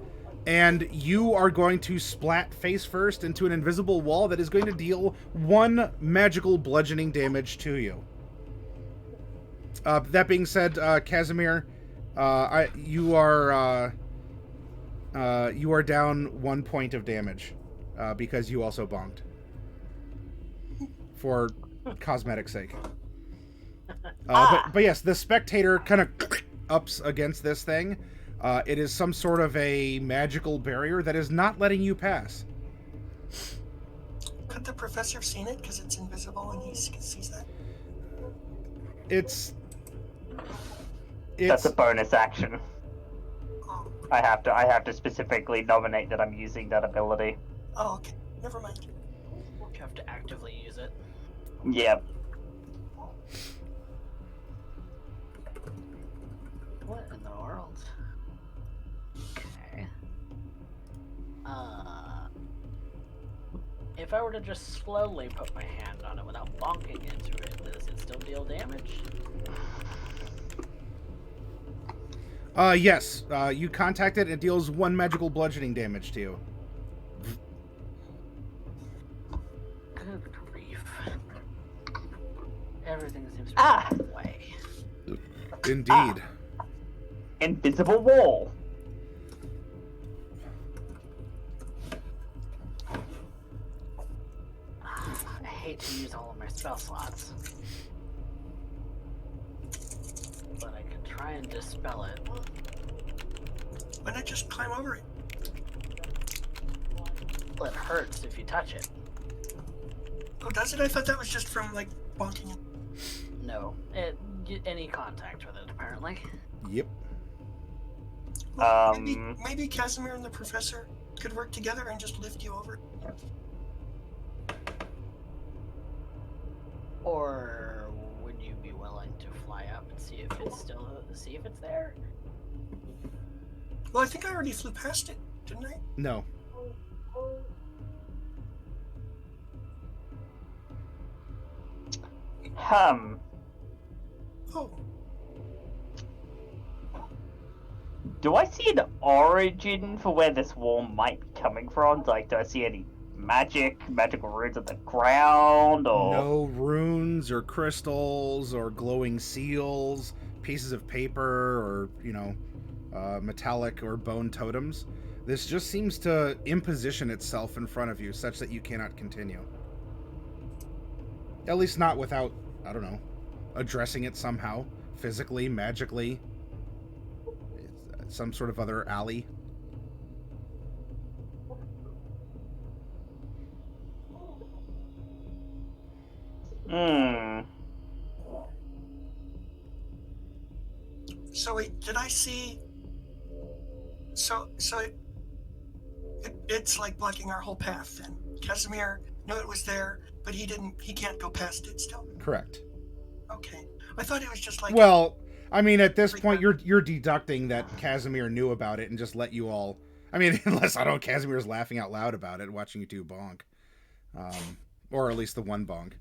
and you are going to splat face first into an invisible wall that is going to deal 1 magical bludgeoning damage to you. That being said, Kazimir, you are down 1 point of damage because you also bonked. For cosmetic sake. But yes, the spectator kind of ups against this thing. It is some sort of a magical barrier that is not letting you pass. Could the professor have seen it because it's invisible and he sees that? It's That's a bonus action. Oh, I have to specifically nominate that I'm using that ability. oh, okay. Never mind. You have to actively use it. Yep. What in the world? Okay. If I were to just slowly put my hand on it without bonking into it, does it still deal damage? Yes. You contact it and it deals 1 magical bludgeoning damage to you. Good grief. Everything seems to be the way. Indeed. Invisible wall. I hate to use all of my spell slots. But I can try and dispel it. Why not just climb over it? Well, it hurts if you touch it. Oh, does it? I thought that was just from, like, bonking it. No. Any contact with it, apparently. Yep. Well, maybe Kazimir and the professor could work together and just lift you over. Or would you be willing to fly up and see if it's there? Well, I think I already flew past it, didn't I? No. Oh, Do I see an origin for where this wall might be coming from? Like, do I see any magical runes on the ground, or No runes or crystals or glowing seals, pieces of paper or, metallic or bone totems. This just seems to imposition itself in front of you such that you cannot continue. At least not without, I don't know, addressing it somehow, physically, magically, some sort of other alley. so wait, did I see? So it's like blocking our whole path. Then Kazimir knew it was there, but he can't go past it still. Correct. Okay, I thought it was just like. Well, I mean, at this point, you're deducting that Kazimir knew about it and just let you all. I mean, unless I don't know, Kazimier's laughing out loud about it, watching you two bonk, or at least the one bonk.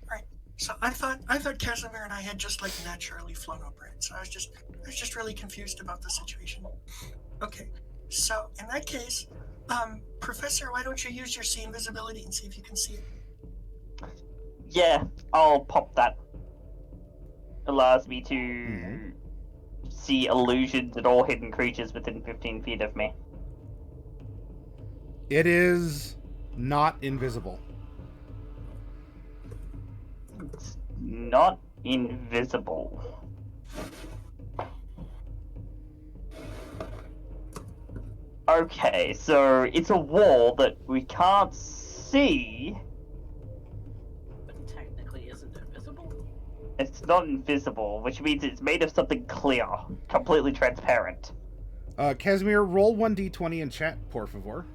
Right. So I thought Kazimir and I had just like naturally flown over it. So I was just really confused about the situation. Okay. So in that case, Professor, why don't you use your see invisibility and see if you can see it? yeah, I'll pop that. Allows me to see illusions and all hidden creatures within 15 feet of me. It is not invisible. It's not invisible. Okay, so it's a wall that we can't see. But technically isn't invisible? It's not invisible, which means it's made of something clear, completely transparent. Kazimir, roll 1d20 in chat, por favor.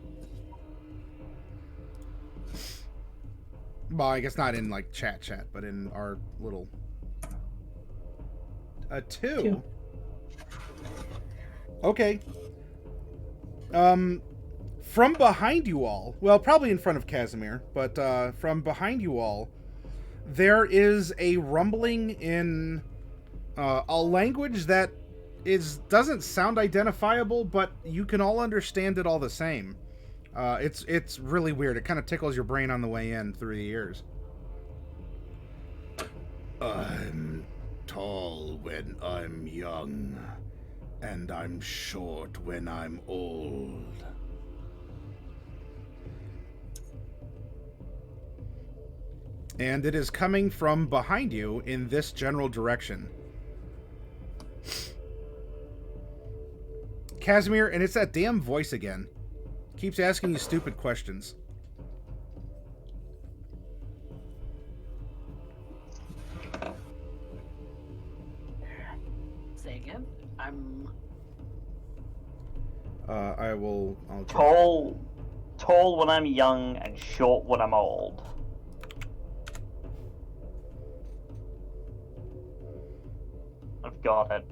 Well, I guess not in, like, chat, but in our little... A 2? Okay. From behind you all, well, probably in front of Kazimir, but from behind you all, there is a rumbling in a language that doesn't sound identifiable, but you can all understand it all the same. It's really weird. It kind of tickles your brain on the way in through the ears. I'm tall when I'm young, and I'm short when I'm old. And it is coming from behind you in this general direction. Kazimir, and it's that damn voice again. Keeps asking you stupid questions. Say again? I'll Tall when I'm young and short when I'm old. I've got it.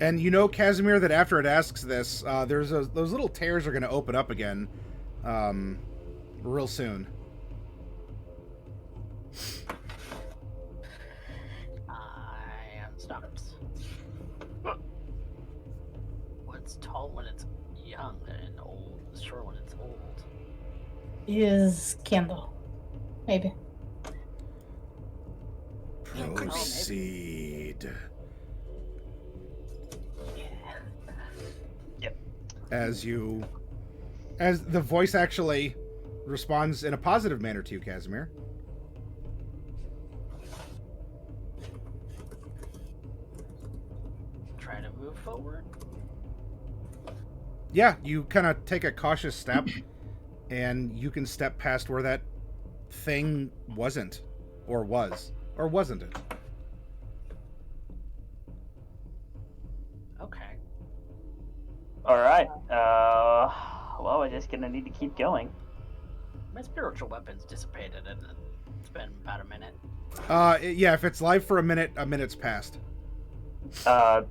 And you know, Kazimir, that after it asks this, those little tears are going to open up again real soon. I am stopped. What's tall when it's young and old, short when it's old? Is candle. Maybe. Proceed. Yep. As the voice actually responds in a positive manner to you, Kazimir. Try to move forward. Yeah, you kind of take a cautious step, and you can step past where that thing wasn't, or was, or wasn't it? Okay. Alright, well, we're just gonna need to keep going. My spiritual weapon's dissipated, and it's been about a minute. Yeah, if it's live for a minute's passed. I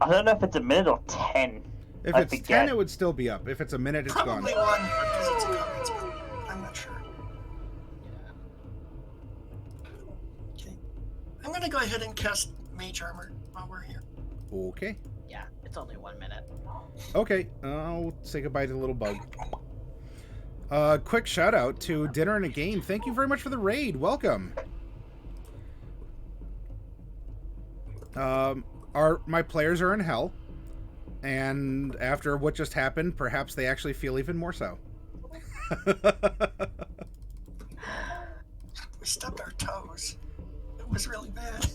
don't know if it's a minute or 10. If I it's forget. 10, it would still be up. If it's a minute, it's Probably gone. one, because it's a combat spell. I'm not sure. Okay. I'm gonna go ahead and cast Mage Armor while we're here. Okay. Yeah, it's only 1 minute. Okay, I'll say goodbye to the little bug. Quick shout out to Dinner and a Game. Thank you very much for the raid. Welcome. My players are in hell, and after what just happened, perhaps they actually feel even more so. We stubbed our toes. It was really bad.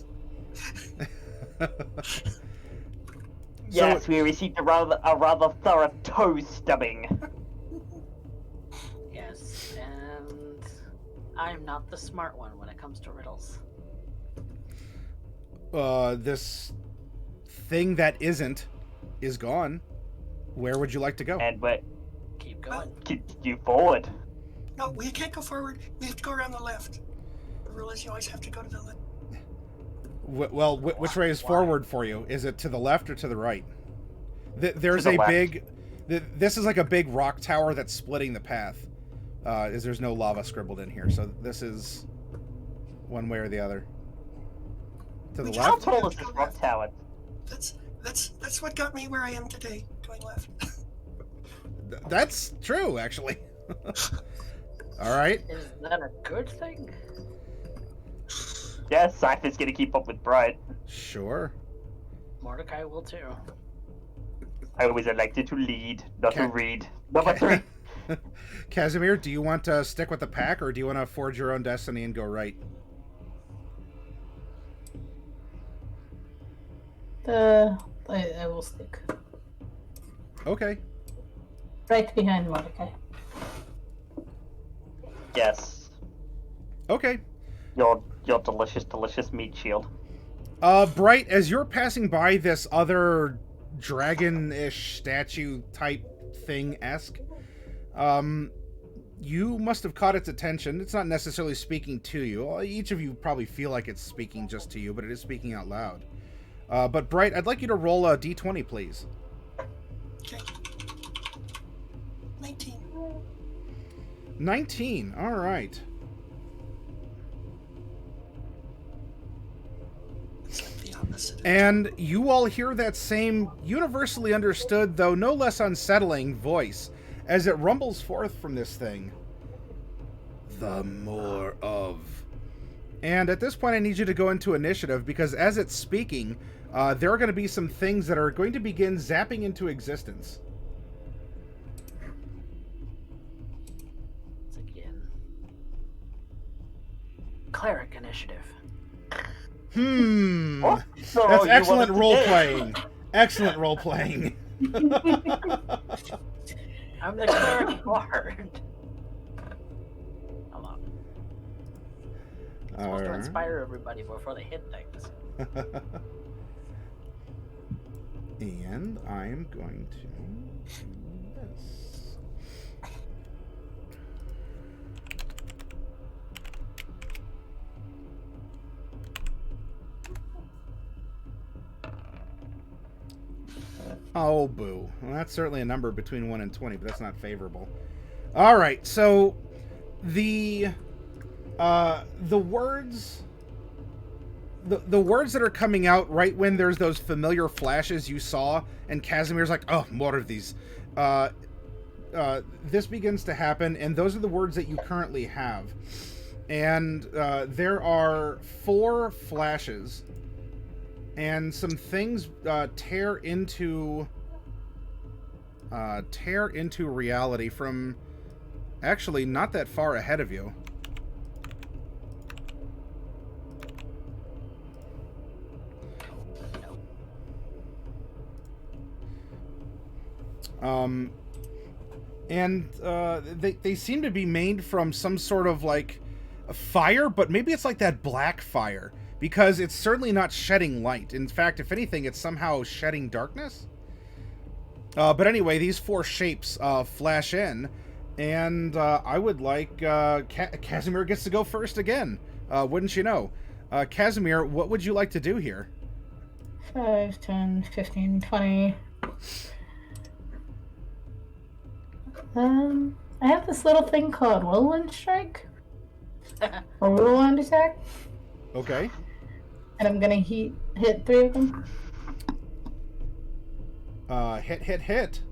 Yes, we received a rather thorough toe stubbing. Yes, and I'm not the smart one when it comes to riddles. This thing that isn't is gone. Where would you like to go? And we Keep going. continue forward. No, we can't go forward. We have to go around the left. The rule is you always have to go to the left. Well, which way is forward for you? Is it to the left or to the right? There's To the a left. big... This is like a big rock tower that's splitting the path. There's no lava scribbled in here, so this is one way or the other. To the We How left? tall is this rock tower? That's what got me where I am today, going left. That's true, actually. All right. Is that a good thing? Yeah, Cypher's gonna keep up with Bright. Sure. Mordecai will too. I was elected to lead, not to Can- read. Number 3. Kazimir, do you want to stick with the pack, or do you want to forge your own destiny and go right? I will stick Okay. right behind Mordecai. Yes. Okay. Your delicious meat shield. Bright, as you're passing by this other dragon-ish statue type thing-esque, you must have caught its attention. It's not necessarily speaking to you. Each of you probably feel like it's speaking just to you, but it is speaking out loud. But Bright, I'd like you to roll a d20, please. Okay. 19. 19. All right. It's like the opposite. And you all hear that same universally understood, though no less unsettling, voice as it rumbles forth from this thing. The more of. And at this point, I need you to go into initiative, because as it's speaking, there are going to be some things that are going to begin zapping into existence. It's again. Cleric initiative. So That's you excellent wanted to role do- playing. Excellent role playing. I'm the cleric bard. Come on. I'm supposed to inspire everybody before they hit things. And I'm going to do this. Oh, boo. Well, that's certainly a number between 1 and 20, but that's not favorable. All right, so the words... The words that are coming out right when there's those familiar flashes you saw, and Kazimir's like, oh, more of these. This begins to happen, and those are the words that you currently have. And there are 4 flashes, and some things tear into reality from actually not that far ahead of you. They seem to be made from some sort of like a fire, but maybe it's like that black fire, because it's certainly not shedding light. In fact, if anything, it's somehow shedding darkness. But anyway, these 4 shapes flash in, and I would like Kazimir gets to go first again. Wouldn't you know? Kazimir, what would you like to do here? 5, 10, 15, 20. I have this little thing called Whirlwind Strike. Or Whirlwind Attack. Okay. And I'm gonna hit 3 of them. Hit.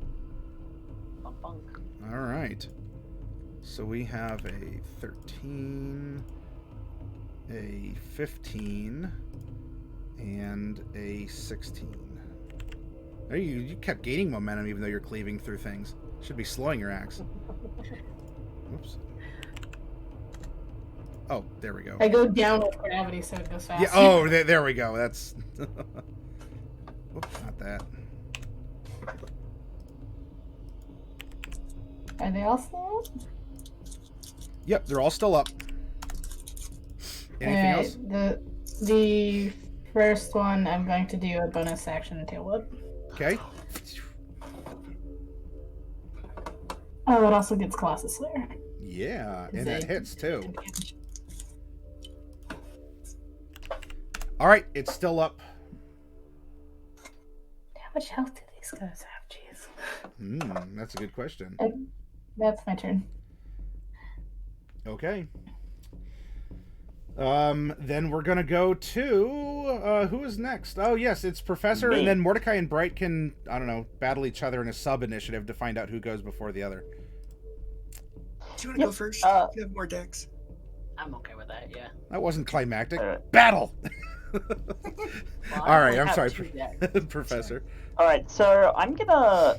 Bunk, bunk. All right. So we have a 13, a 15, and a 16. Oh, you kept gaining momentum even though you're cleaving through things. Should be slowing your axe. Oops. Oh, there we go. I go down with gravity so it goes faster. Yeah. Oh, there we go. That's. Oops, not that. Are they all still up? Yep, they're all still up. Anything else? The first one, I'm going to do a bonus action tail whip. Okay. Oh, it also gets Colossus Slayer. Yeah, and Is that it- hits too. All right, it's still up. How much health do these guys have? Jeez. That's a good question. That's my turn. Okay. Then we're gonna go to who is next? Oh yes, it's Professor, Me. and then Mordecai and Bright can, I don't know, battle each other in a sub initiative to find out who goes before the other. Do you want to go first? You have more decks. I'm okay with that, yeah. That wasn't climactic. Alright. Battle. Well, All right, only I'm have sorry, 2 decks. Professor. Alright, so I'm gonna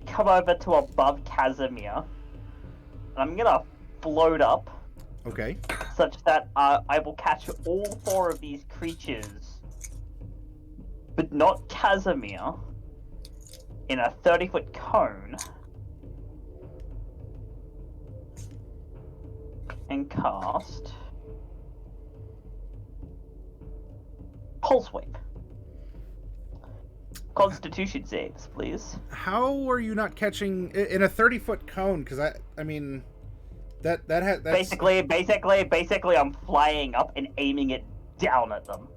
come over to above Kazimir. And I'm gonna float up Okay. such that I will catch all 4 of these creatures, but not Kazimir, in a 30-foot cone. And cast Pulse Wave. Constitution saves, please. How are you not catching in a 30-foot cone? Because I mean, that's Basically, I'm flying up and aiming it down at them.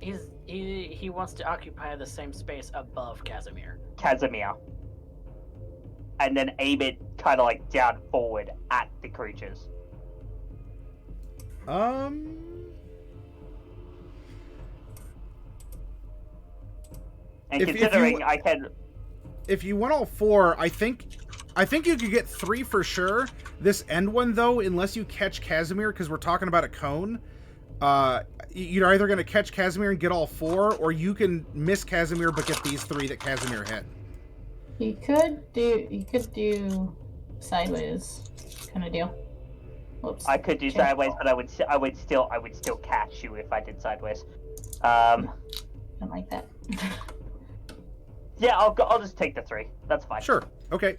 he wants to occupy the same space above Kazimir. Kazimir. And then aim it kind of like down forward at the creatures. Um. And If considering you- I can... If you want all 4, I think you could get 3 for sure. This end one, though, unless you catch Kazimir, because we're talking about a cone, you're either going to catch Kazimir and get all 4, or you can miss Kazimir but get these 3 that Kazimir hit. You could do sideways kind of deal. Whoops. I could do Okay. sideways, but I would still catch you if I did sideways. Don't like that. Yeah, I'll just take the 3. That's fine. Sure. Okay.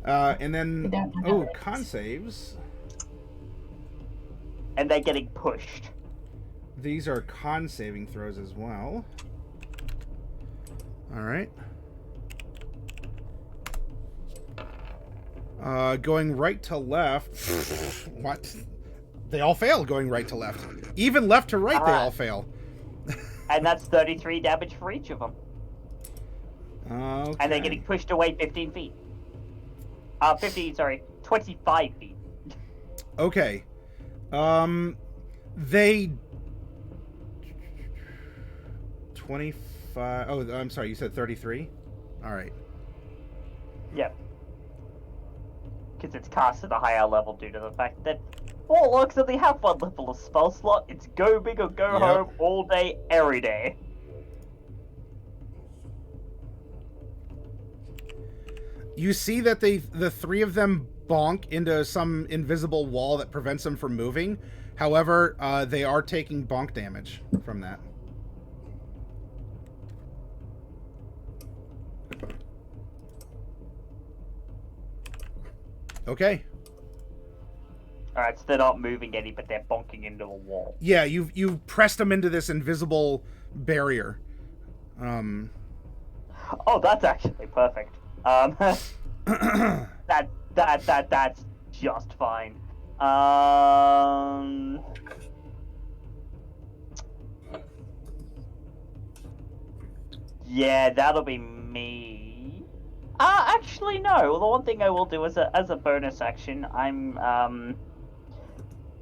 And then... Don't know Oh, how it con is. saves. And they're getting pushed. These are con saving throws as well. Alright. Going right to left. What? They all fail going right to left. Even left to right, they all fail. And that's 33 damage for each of them. Okay. And they're getting pushed away 15 feet. 25 feet. Okay. They... 25... Oh, I'm sorry, you said 33? Alright. Yep. Because it's cast at a higher level due to the fact that Warlocks only have 1 level of spell slot. It's go big or go Yep. home all day, every day. You see that the 3 of them bonk into some invisible wall that prevents them from moving. However, they are taking bonk damage from that. Okay. Alright, so they're not moving any, but they're bonking into a wall. Yeah, you've pressed them into this invisible barrier. Oh, that's actually perfect. That's just fine. Yeah, that'll be me. Actually, no. The one thing I will do as a bonus action,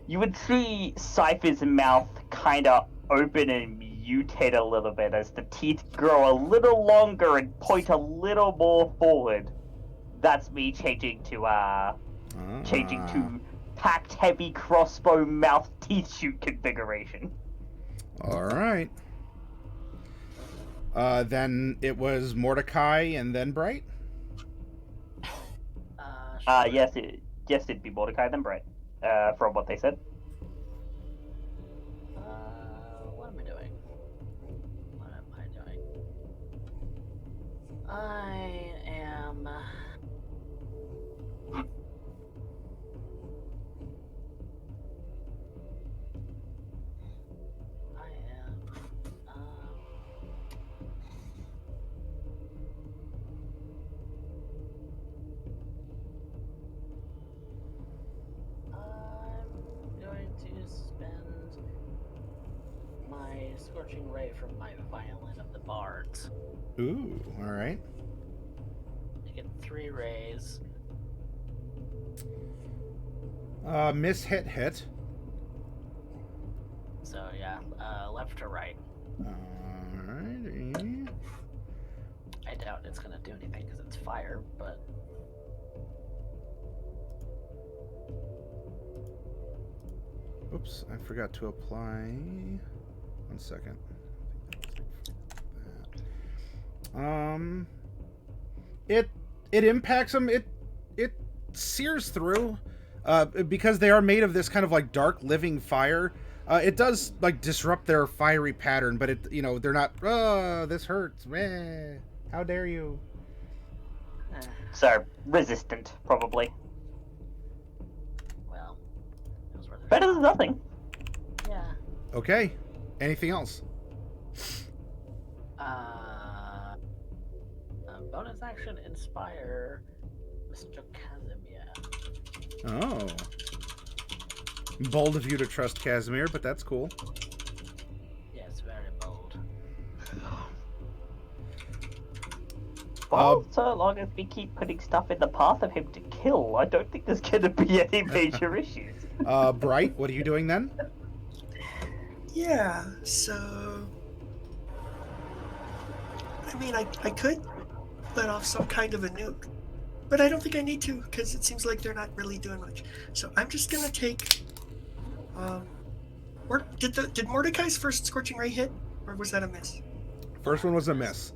you would see Cypher's mouth kind of open and mutate a little bit as the teeth grow a little longer and point a little more forward. That's me changing to packed heavy crossbow mouth teeth shoot configuration. All right. Then it was Mordecai and then Bright. Sure. Yes, it'd be Mordecai then Brett. From what they said. What am I doing? I am. I'm going to spend my scorching ray from my violin of the bards. Ooh, all right. I get 3 rays. Miss hit. So yeah, left to right. Alrighty. I doubt it's gonna do anything because it's fire, but Oops, I forgot to apply. 1 second. It impacts them. It sears through, because they are made of this kind of like dark living fire. It does like disrupt their fiery pattern, but they're not. Oh, this hurts, meh. How dare you? So, resistant, probably. well, it was worth a Better shot. than nothing. Yeah. Okay. Anything else? Bonus action, inspire Mr. Kazimir. Oh. Bold of you to trust Kazimir, but that's cool. Yes, Well, so long as we keep putting stuff in the path of him to kill, I don't think there's going to be any major issues. Bright, what are you doing then? Yeah, so... I mean, I could let off some kind of a nuke, but I don't think I need to, because it seems like they're not really doing much. So I'm just gonna take... Did Mordecai's first Scorching Ray hit, or was that a miss? First one was a miss.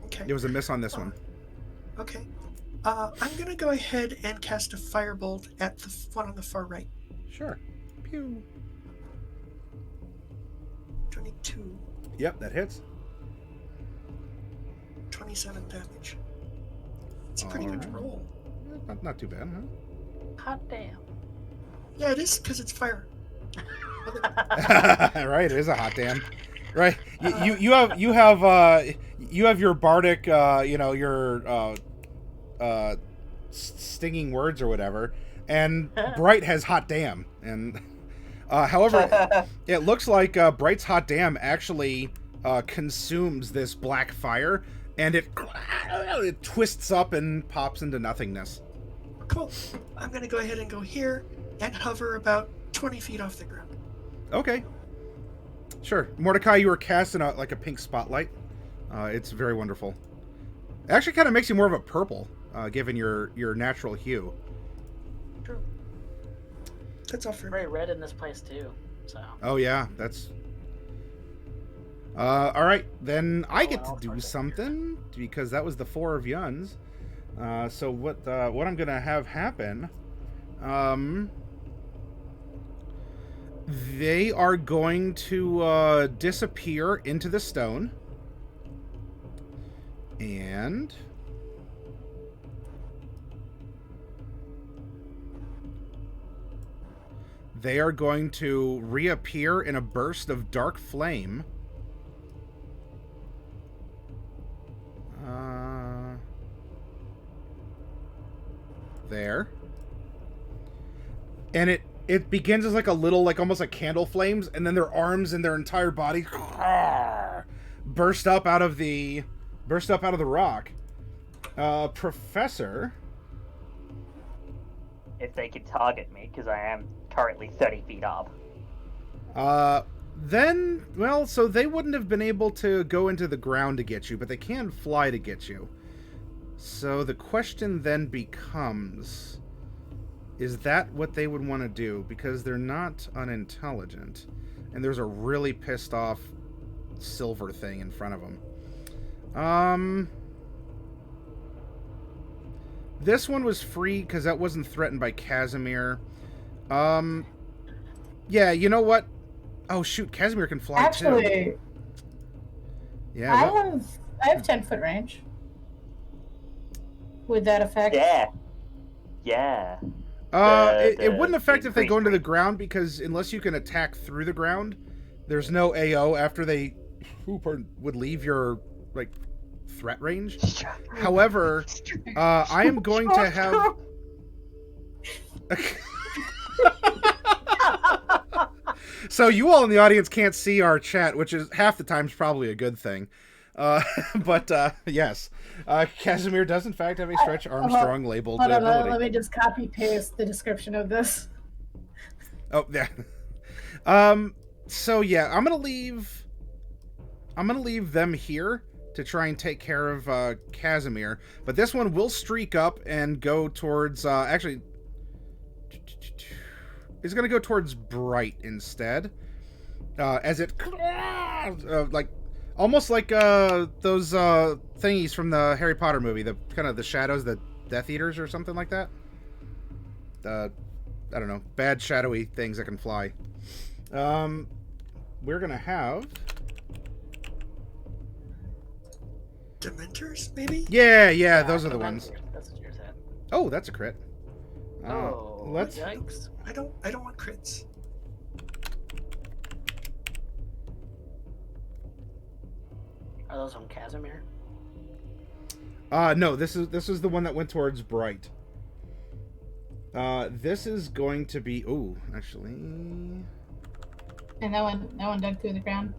Okay. It was a miss on this one. Okay. I'm gonna go ahead and cast a Firebolt at the one on the far right. Sure. Pew. 22. Yep, that hits. 27 damage. It's a pretty good Alright. roll. Not too bad, huh? Hot damn. Yeah, it is, because it's fire. Right, it is a hot damn. Right, you have your bardic, your stinging words or whatever, and Bright has hot damn, and however, it looks like Bright's hot damn actually consumes this black fire, and it twists up and pops into nothingness. Cool. I'm gonna go ahead and go here and hover about 20 feet off the ground. Okay. Sure. Mordecai, you were cast in a pink spotlight. It's very wonderful. It actually kind of makes you more of a purple, given your natural hue. True. That's all for me. Very red in this place too. So. Oh yeah, that's... all right, then I get to I'll do start something, because that was the 4 of Yuns. So what I'm going to have happen... They are going to disappear into the stone. And... they are going to reappear in a burst of dark flame. There. And it begins as like a little, like almost like candle flames, and then their arms and their entire body burst up out of the rock. Professor. If they could target me, because I am currently 30 feet up. Then, well, so they wouldn't have been able to go into the ground to get you, but they can fly to get you. So the question then becomes, is that what they would want to do? Because they're not unintelligent. And there's a really pissed off silver thing in front of them. This one was free because that wasn't threatened by Kazimir. Yeah, you know what? Oh shoot, Kazimir can fly too. Actually, Yeah. I have 10-foot range. Would that affect? Yeah. It wouldn't affect if they go into the ground, because unless you can attack through the ground, there's no AO after they would leave your like threat range. However, I am going to have. So you all in the audience can't see our chat, which is half the times probably a good thing. But yes, Kazimir does in fact have a Stretch Armstrong labeled ability. Let me just copy paste the description of this. Oh yeah. So yeah, I'm gonna leave them here to try and take care of Kazimir, but this one will streak up and go towards actually it's gonna go towards Bright instead, as it like almost like those thingies from the Harry Potter movie, the kind of the shadows, the Death Eaters or something like that. I don't know, bad shadowy things that can fly. We're gonna have Dementors, maybe? Yeah, those are the ones. That's what yours had. Oh, that's a crit. Let's. Yikes. I don't want crits. Are those from Kazimir? No, this is the one that went towards Bright. This is going to be actually. And that one dug through the ground.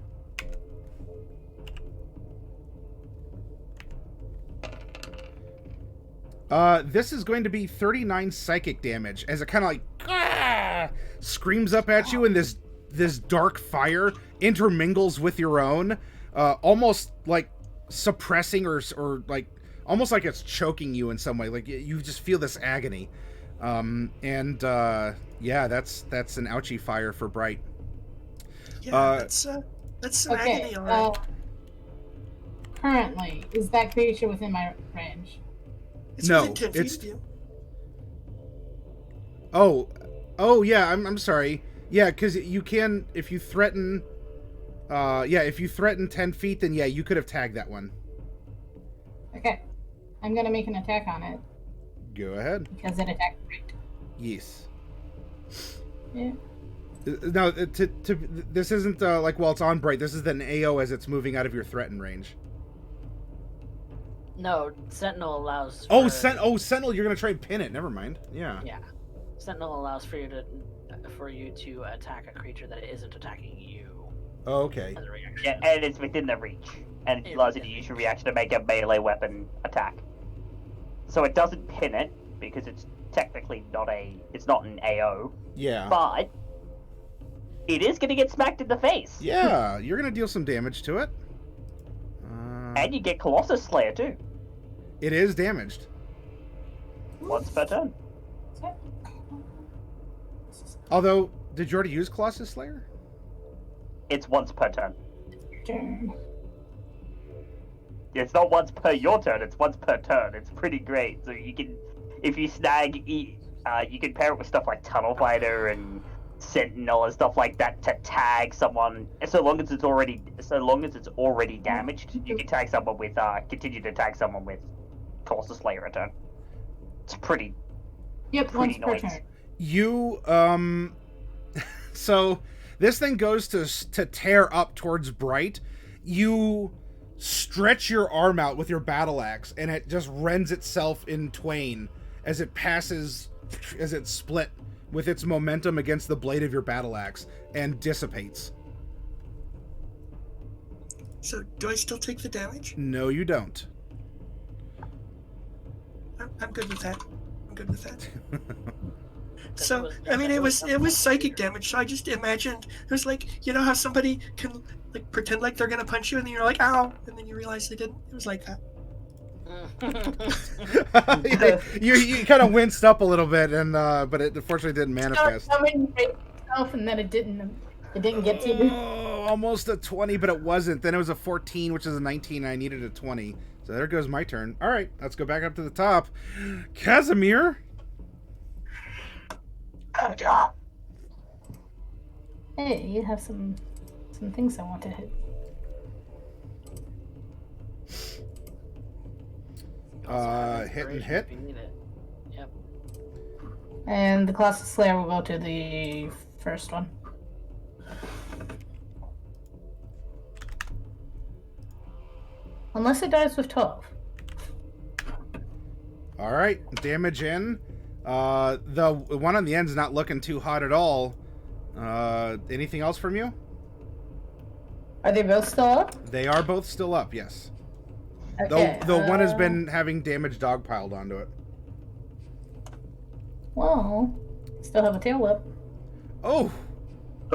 This is going to be 39 psychic damage as it kind of like screams up at you, and this dark fire intermingles with your own, almost like suppressing or like almost like it's choking you in some way. Like you just feel this agony. Yeah, that's an ouchie fire for Bright. Yeah, that's some agony, all right. Currently, is that creature within my range? It's no, within 10 feet it's- of you. Oh yeah, I'm sorry. Yeah, because you can, if you threaten, if you threaten 10 feet, then yeah, you could have tagged that one. Okay. I'm gonna make an attack on it. Go ahead. Because it attacked right. Yes. Yeah. No, this isn't like while it's on Bright. This is an AO as it's moving out of your threaten range. No, Sentinel allows. Oh, for, Sentinel! You're gonna try and pin it. Never mind. Yeah. Yeah, Sentinel allows for you to attack a creature that isn't attacking you. Oh, okay. As a reaction. Yeah, and it's within the reach, and it allows you to use your reaction to make a melee weapon attack. So it doesn't pin it because it's technically it's not an AO. Yeah. But it is going to get smacked in the face. Yeah, you're gonna deal some damage to it. And you get Colossus Slayer too. It is damaged. Once per turn. Although, did you already use Colossus Slayer? It's once per turn. Turn. It's not once per your turn, it's once per turn. It's pretty great. So you can, if you snag, you can pair it with stuff like Tunnel Fighter and Sentinel and stuff like that to tag someone. So long as it's already damaged, you can tag someone with, continue to tag someone with Colossus Slayer a turn. It's pretty. Yep, once per nice. turn. You so this thing goes to tear up towards Bright. You stretch your arm out with your battle axe, and it just rends itself in twain as it passes, as it split with its momentum against the blade of your battle axe and dissipates. So, do I still take the damage? No, you don't. I'm good with that. I'm good with that. Because So, I mean, it was psychic damage. So I just imagined it was like, you know how somebody can like pretend like they're gonna punch you, and then you're like, ow, and then you realize they didn't. It was like that. you kind of winced up a little bit, and but it unfortunately didn't manifest. Yourself, and then it didn't get to you. Oh, almost a 20, but it wasn't. Then it was a 14, which is a 19, and I needed a 20. So there goes my turn. All right, let's go back up to the top. Kazimir. Hey, you have some things I want to hit. Hit and hit. If you need it. Yep. And the Colossus Slayer will go to the first one. Unless it dies with 12. All right, damage in. The one on the end's not looking too hot at all. Anything else from you? Are they both still up? They are both still up, yes. Okay. Though one has been having damage dogpiled onto it. Well, still have a tail whip. Oh,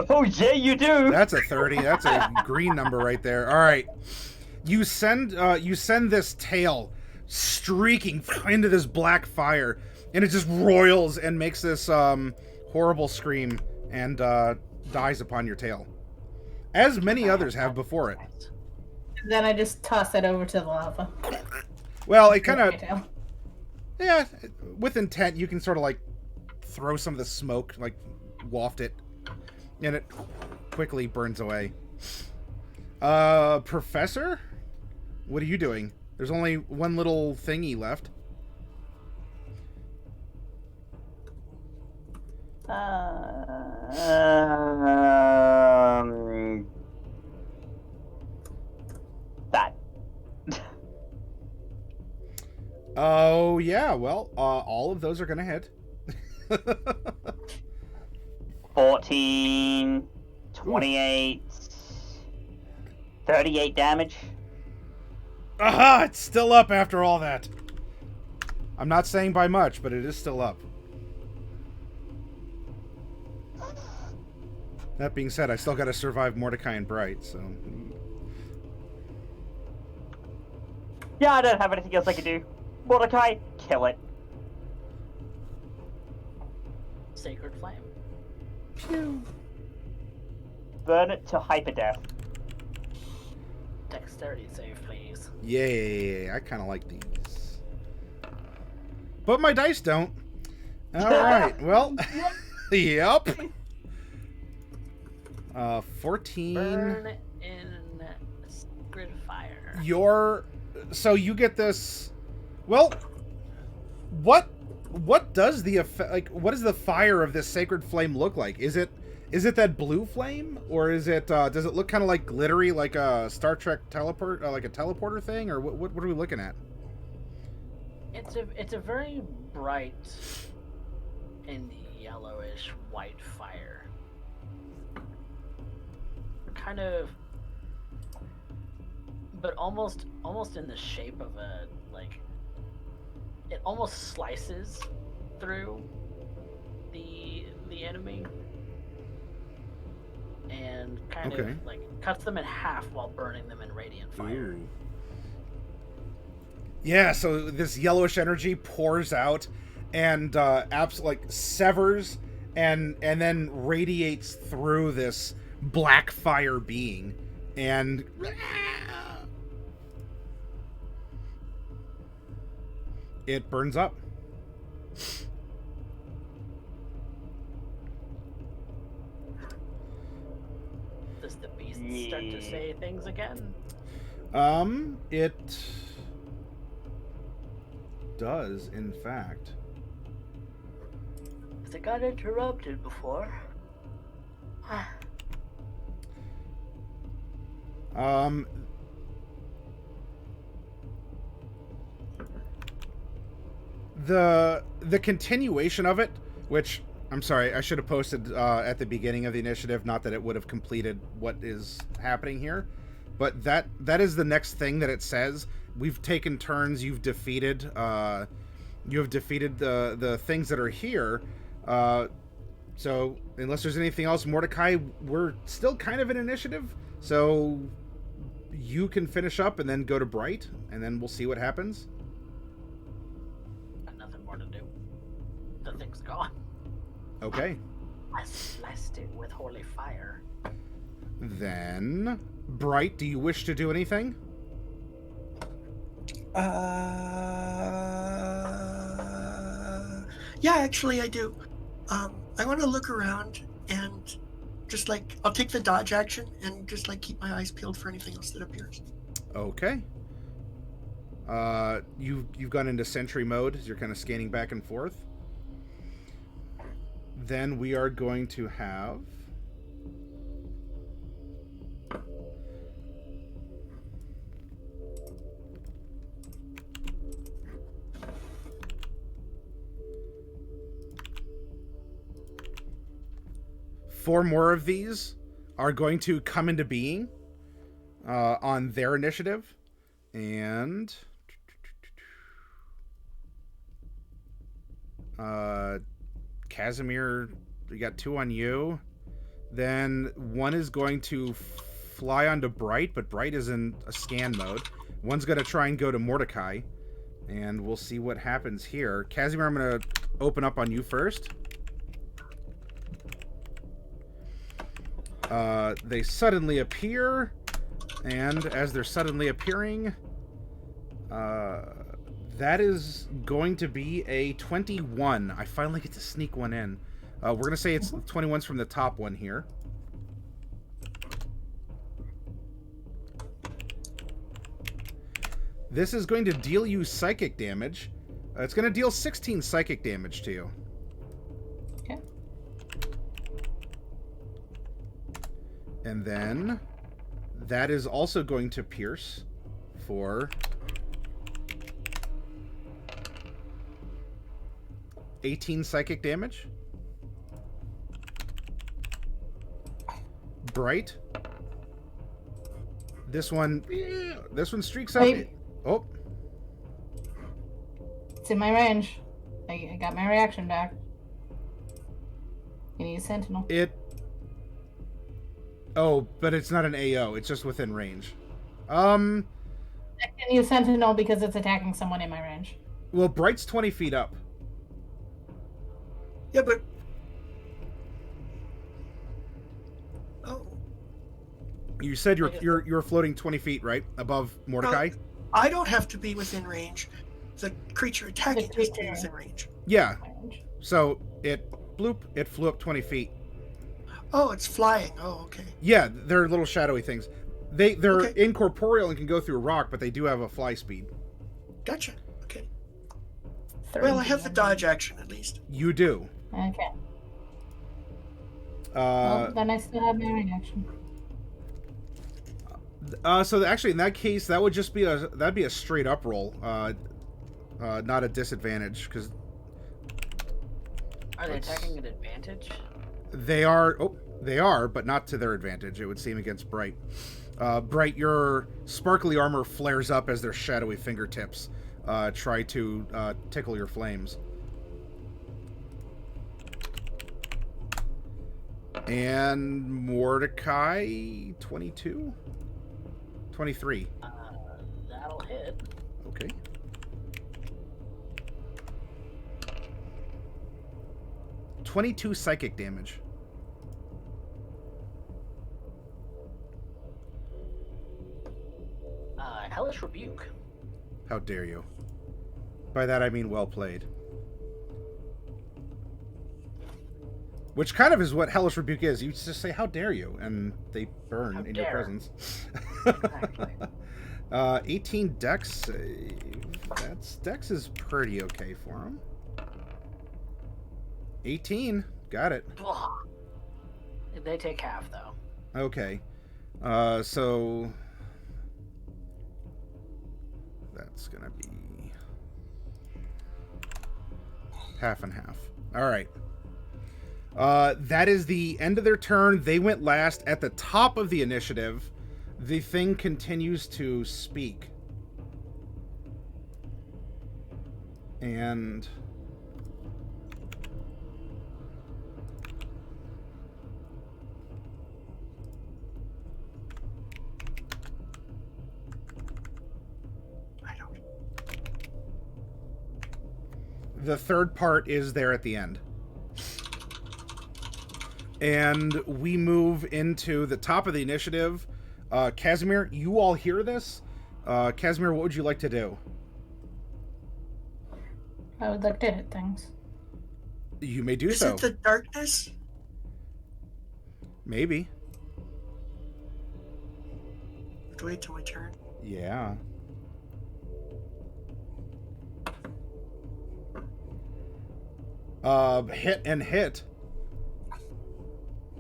Oh yeah, you do. that's a 30. That's a green number right there. All right, you send this tail streaking into this black fire, and it just roils and makes this horrible scream and dies upon your tail, as many others have before it. And then I just toss it over to the lava. Well, it kind of, My tail. yeah, with intent, you can sort of like throw some of the smoke, like waft it, and it quickly burns away. Professor, what are you doing? There's only one little thingy left. That. Oh yeah, well, all of those are gonna hit. 14, 28, 38 damage. Aha! It's still up after all that. I'm not saying by much, but it is still up. That being said, I still got to survive Mordecai and Bright, so... Yeah, I don't have anything else I can do. Mordecai, kill it. Sacred flame. Pew. Burn it to hyperdeath. Dexterity save, please. Yay, I kind of like these. But my dice don't. Alright, well... Yep. 14. Burn in sacred fire. So you get this... Well, what does the effect... Like, what does the fire of this sacred flame look like? Is it that blue flame? Or is it, does it look kind of like glittery, like a Star Trek teleport, like a teleporter thing? Or what are we looking at? It's a very bright and yellowish white fire. Kind of, but almost in the shape of a, like, it almost slices through the enemy and kind of like cuts them in half while burning them in radiant fire. Ooh. Yeah, so this yellowish energy pours out and like severs and then radiates through this black fire being, and it burns up. Does the beast start to say things again? It does, in fact. Has it got interrupted before? The continuation of it, which I'm sorry, I should have posted at the beginning of the initiative, not that it would have completed what is happening here, but that is the next thing that it says. We've taken turns. You've defeated the things that are here. So unless there's anything else, Mordecai, we're still kind of in initiative. So you can finish up and then go to Bright, and then we'll see what happens. Got nothing more to do. The thing's gone. Okay. I sliced it with holy fire. Then, Bright, do you wish to do anything? Yeah, actually I do. I want to look around and just like, I'll take the dodge action and just like keep my eyes peeled for anything else that appears. Okay. You've gone into sentry mode as you're kind of scanning back and forth. Then we are going to have four more of these are going to come into being on their initiative. And Kazimir, we got 2 on you. Then one is going to fly onto Bright, but Bright is in a scan mode. One's going to try and go to Mordecai, and we'll see what happens here. Kazimir, I'm going to open up on you first. They suddenly appear, and as they're suddenly appearing, that is going to be a 21. I finally get to sneak one in. We're going to say it's 21's from the top one here. This is going to deal you psychic damage. It's going to deal 16 psychic damage to you. Okay. And then that is also going to pierce for 18 psychic damage. Bright. This one streaks up. Wait. Oh. It's in my range. I got my reaction back. You need a sentinel. Oh, but it's not an AO. It's just within range. I can use sentinel because it's attacking someone in my range. Well, Bright's 20 feet up. Yeah, but oh, You said you're floating 20 feet, right? Above Mordecai? I don't have to be within range. The creature attacking has to be creature. within range. Yeah. My range. So it flew up 20 feet. Oh, it's flying. Oh, okay. Yeah, they're little shadowy things. They're Okay. incorporeal and can go through a rock, but they do have a fly speed. Gotcha. Okay. 30. Well, I have the dodge action at least. You do. Okay. Well, Uh, then I still have my reaction. so actually, in that case, that would just be that'd be a straight up roll, not a disadvantage, because Are they attacking at advantage? they are. Oh, they are, but not to their advantage. It would seem against Bright. Bright, your sparkly armor flares up as their shadowy fingertips try to tickle your flames. And Mordecai, 22? 23. That'll hit. Okay. .22 psychic damage. Hellish Rebuke. How dare you? By that I mean well played. Which kind of is what Hellish Rebuke is. You just say, how dare you? And they burn How in your dare. presence. Exactly. 18 Dex save. Dex is pretty okay for him. 18. Got it. They take half, though. Okay. So... that's gonna be... half and half. Alright. That is the end of their turn. They went last. At the top of the initiative, the thing continues to speak. And... I don't. the third part is there at the end. And we move into the top of the initiative. Kazimir, you all hear this? Kazimir, what would you like to do? I would like to hit things. You may do Is so. it the darkness? Maybe. Have to wait till my turn. Yeah. Hit and hit.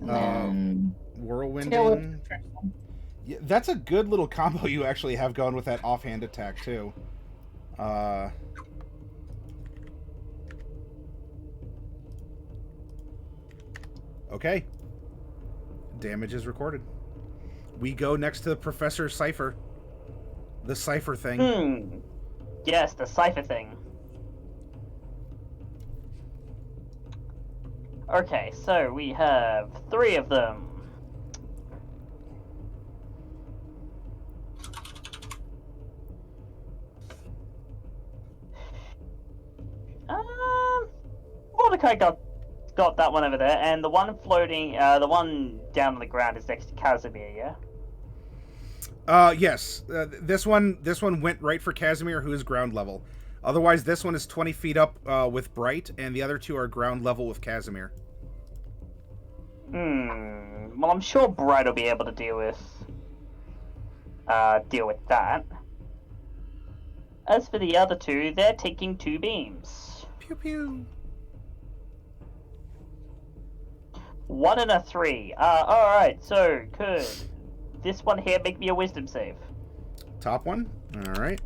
And then tail whip Whirlwinding. the first one. Yeah, that's a good little combo you actually have going with that offhand attack, too. Okay. Damage is recorded. We go next to the Professor Cipher. The Cipher thing. Yes, the cipher thing. Okay, so we have 3 of them. Mordecai got that one over there, and the one floating, the one down on the ground is next to Kazimir, yeah? Yes. This one went right for Kazimir, who is ground level. Otherwise, this one is 20 feet up with Bright, and the other 2 are ground level with Kazimir. Well, I'm sure Bright will be able to deal with that. As for the other 2, they're taking 2 beams. Pew pew. 1 and a 3. Alright, so could this one here make me a wisdom save? Top one. All right.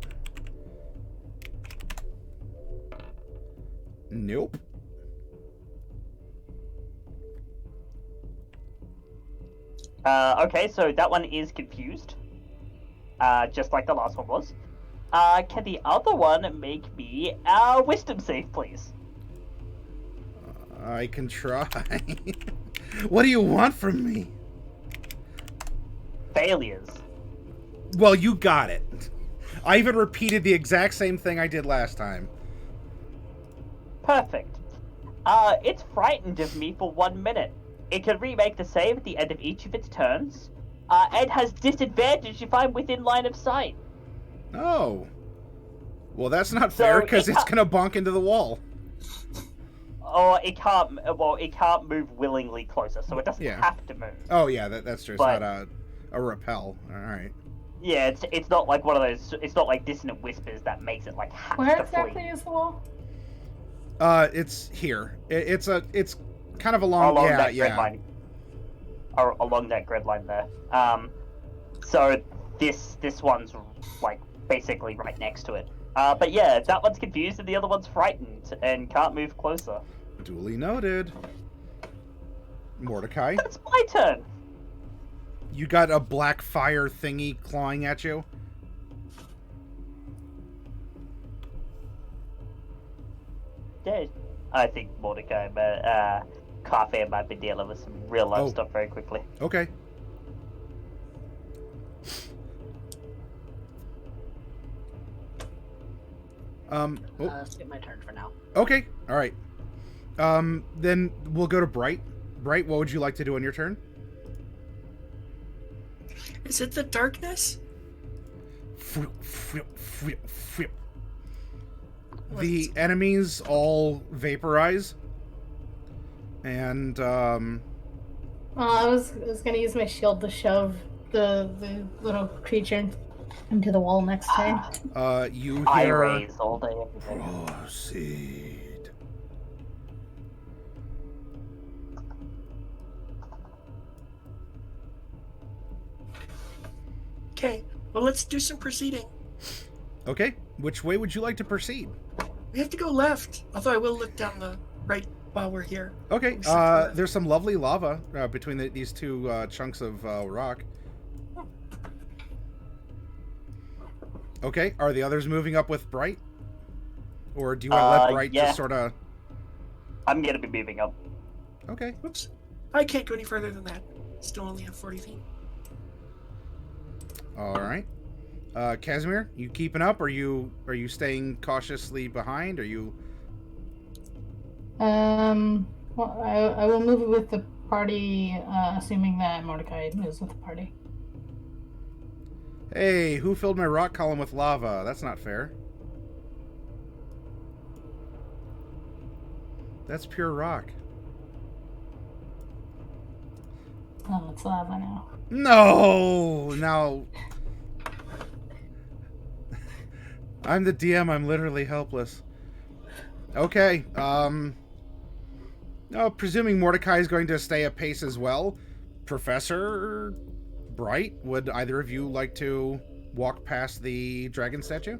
Nope. Okay, so that one is confused. Just like the last one was. Can the other one make me a wisdom save, please? I can try. What do you want from me? Failures. Well, you got it. I even repeated the exact same thing I did last time. Perfect. It's frightened of me for 1 minute. It can remake the save at the end of each of its turns. And has disadvantage if I'm within line of sight. Oh. Well, that's not So fair, because it it's ca- going to bonk into the wall. Or it can't. Well, it can't move willingly closer, so it doesn't Yeah. have to move. Oh, yeah, that's true. It's But- not a repel. All right. Yeah, it's not like one of those. It's not like dissonant whispers that makes it like have Where to exactly flee. is the wall? It's here. It's kind of along Along yeah, that yeah. grid line. Or along that grid line there. So this one's like basically right next to it. But yeah, that one's confused and the other one's frightened and can't move closer. Duly noted. Mordecai, It's my turn. you got a black fire thingy clawing at you. Yeah, I think Mordecai, Coffee might be dealing with some real life Oh. stuff very quickly. Okay. Oh, Skip my turn for now. okay. All right. Then we'll go to Bright. Bright, what would you like to do on your turn? Is it the darkness? The enemies all vaporize, and I was gonna use my shield to shove the little creature into the wall next turn. you I hear raise all day, every day. proceed. Okay, well, let's do some proceeding. Okay, which way would you like to proceed? We have to go left, although I will look down the right while we're here. Okay, Except for- there's some lovely lava between these two chunks of rock. Okay, are the others moving up with Bright? Or do you want to let Bright yeah. just sort of... I'm gonna be moving up. Okay. Whoops. I can't go any further than that. Still only have 40 feet. All right. Kazimir, you keeping up? Are you staying cautiously behind? Are you... Well, I will move with the party, assuming that Mordecai moves with the party. Hey, who filled my rock column with lava? That's not fair. That's pure rock. Oh, it's lava now. No! Now... I'm the DM, I'm literally helpless. Okay, presuming Mordecai is going to stay a pace as well, Professor Bright, would either of you like to walk past the dragon statue?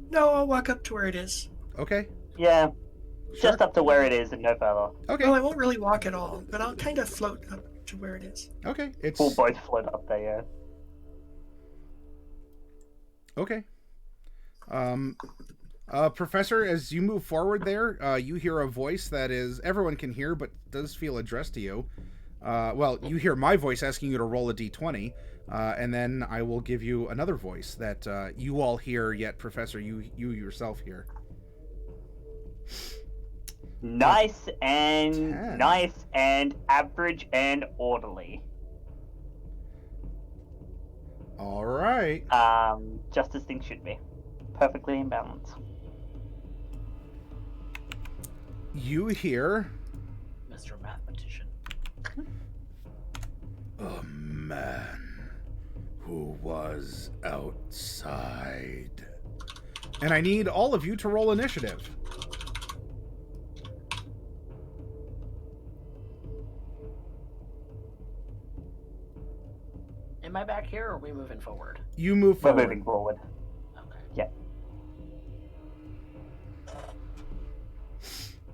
No, I'll walk up to where it is. Okay, Yeah, sure. just up to where it is and no further. Okay, Well, I won't really walk at all, but I'll kind of float up to where it is. okay, it's... We'll both float up there, yeah. Okay. Professor, as you move forward there, you hear a voice that is everyone can hear, but does feel addressed to you. Well, you hear my voice asking you to roll a d20, and then I will give you another voice that you all hear, yet Professor, you yourself hear. Nice 10. and average and orderly. All right. Just as things should be. Perfectly in balance. You hear Mr. Mathematician. a man who was outside. And I need all of you to roll initiative. Am I back here or are we moving forward? You move We're forward. moving forward. Okay. Yeah.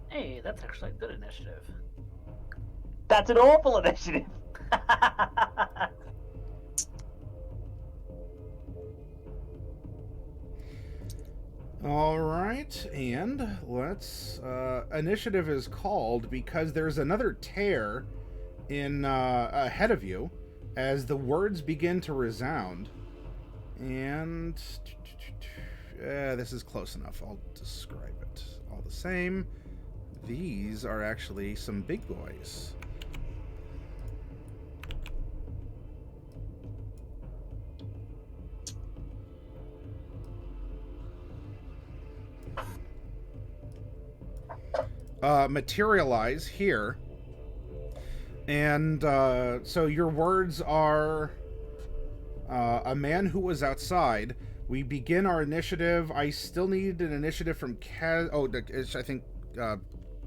Hey, that's actually a good initiative. That's an awful initiative. right, and let's... initiative is called because there's another tear in ahead of you as the words begin to resound. And... this is close enough. I'll describe it all the same. These are actually some big boys. Materialize here. And so your words are a man who was outside. We begin our initiative. I still need an initiative from Kaz. Oh, I think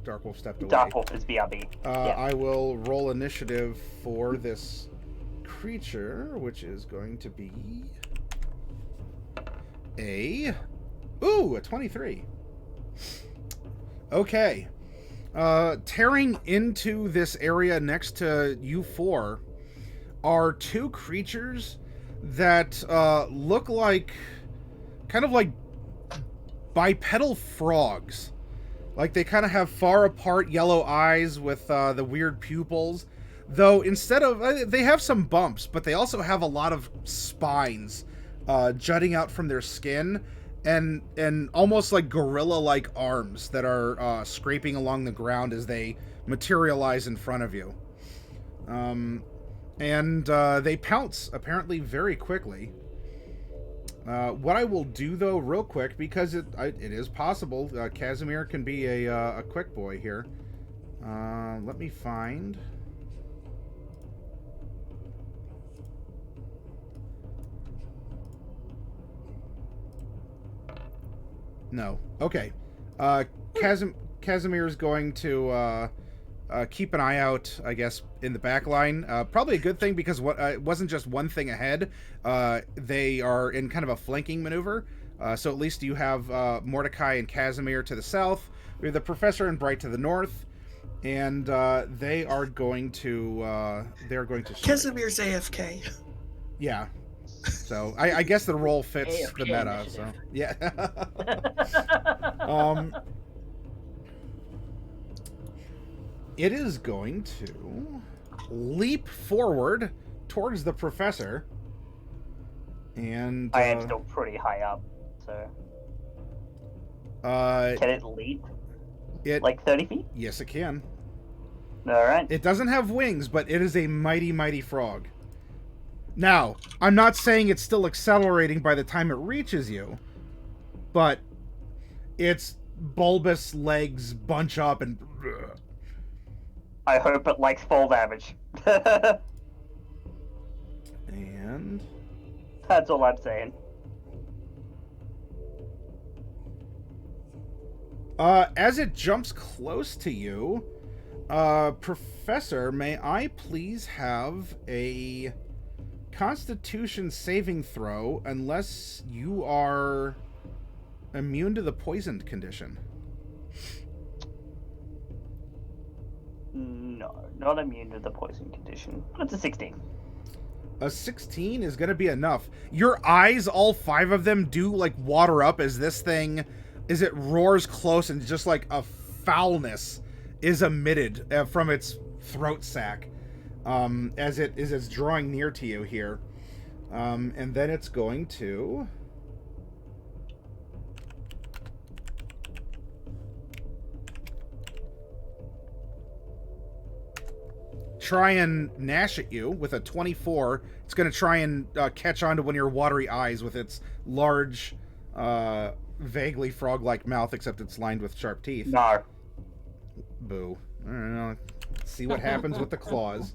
Darkwolf stepped away. Darkwolf is BRB. Yeah. I will roll initiative for this creature, which is going to be a 23. Okay. Tearing into this area next to you four are two creatures that look like kind of like bipedal frogs. Like they kind of have far apart yellow eyes with the weird pupils. Though instead of... they have some bumps, but they also have a lot of spines jutting out from their skin. And almost like gorilla-like arms that are scraping along the ground as they materialize in front of you. And they pounce, apparently very quickly. What I will do, though, real quick, because it is possible, Kazimir can be a quick boy here. Let me find... No. Okay. Kazimir is going to keep an eye out, I guess, in the back line. Probably a good thing because it wasn't just one thing ahead. They are in kind of a flanking maneuver. So at least you have Mordecai and Kazimir to the south. We have the Professor and Bright to the north. And they are going to... they're going to... Kasimir's AFK. Yeah. So I guess the role fits AFK the meta. initiative. So yeah. It is going to leap forward towards the Professor, and I am still pretty high up, so can it leap? Like 30 feet? Yes, it can. All right. It doesn't have wings, but it is a mighty, mighty frog. Now, I'm not saying it's still accelerating by the time it reaches you, but its bulbous legs bunch up and... I hope it likes fall damage. And... That's all I'm saying. As it jumps close to you, Professor, may I please have a Constitution saving throw unless you are immune to the poisoned condition? No, not immune to the poison condition. But it's a 16. A 16 is going to be enough. Your eyes, all 5 of them, do like water up as this thing, as it roars close and just like a foulness is emitted from its throat sac as it's drawing near to you here. And then it's going to... try and gnash at you with a 24. It's going to try and catch onto one of your watery eyes with its large, vaguely frog-like mouth, except it's lined with sharp teeth. No. Boo. I don't know. Let's see what happens with the claws.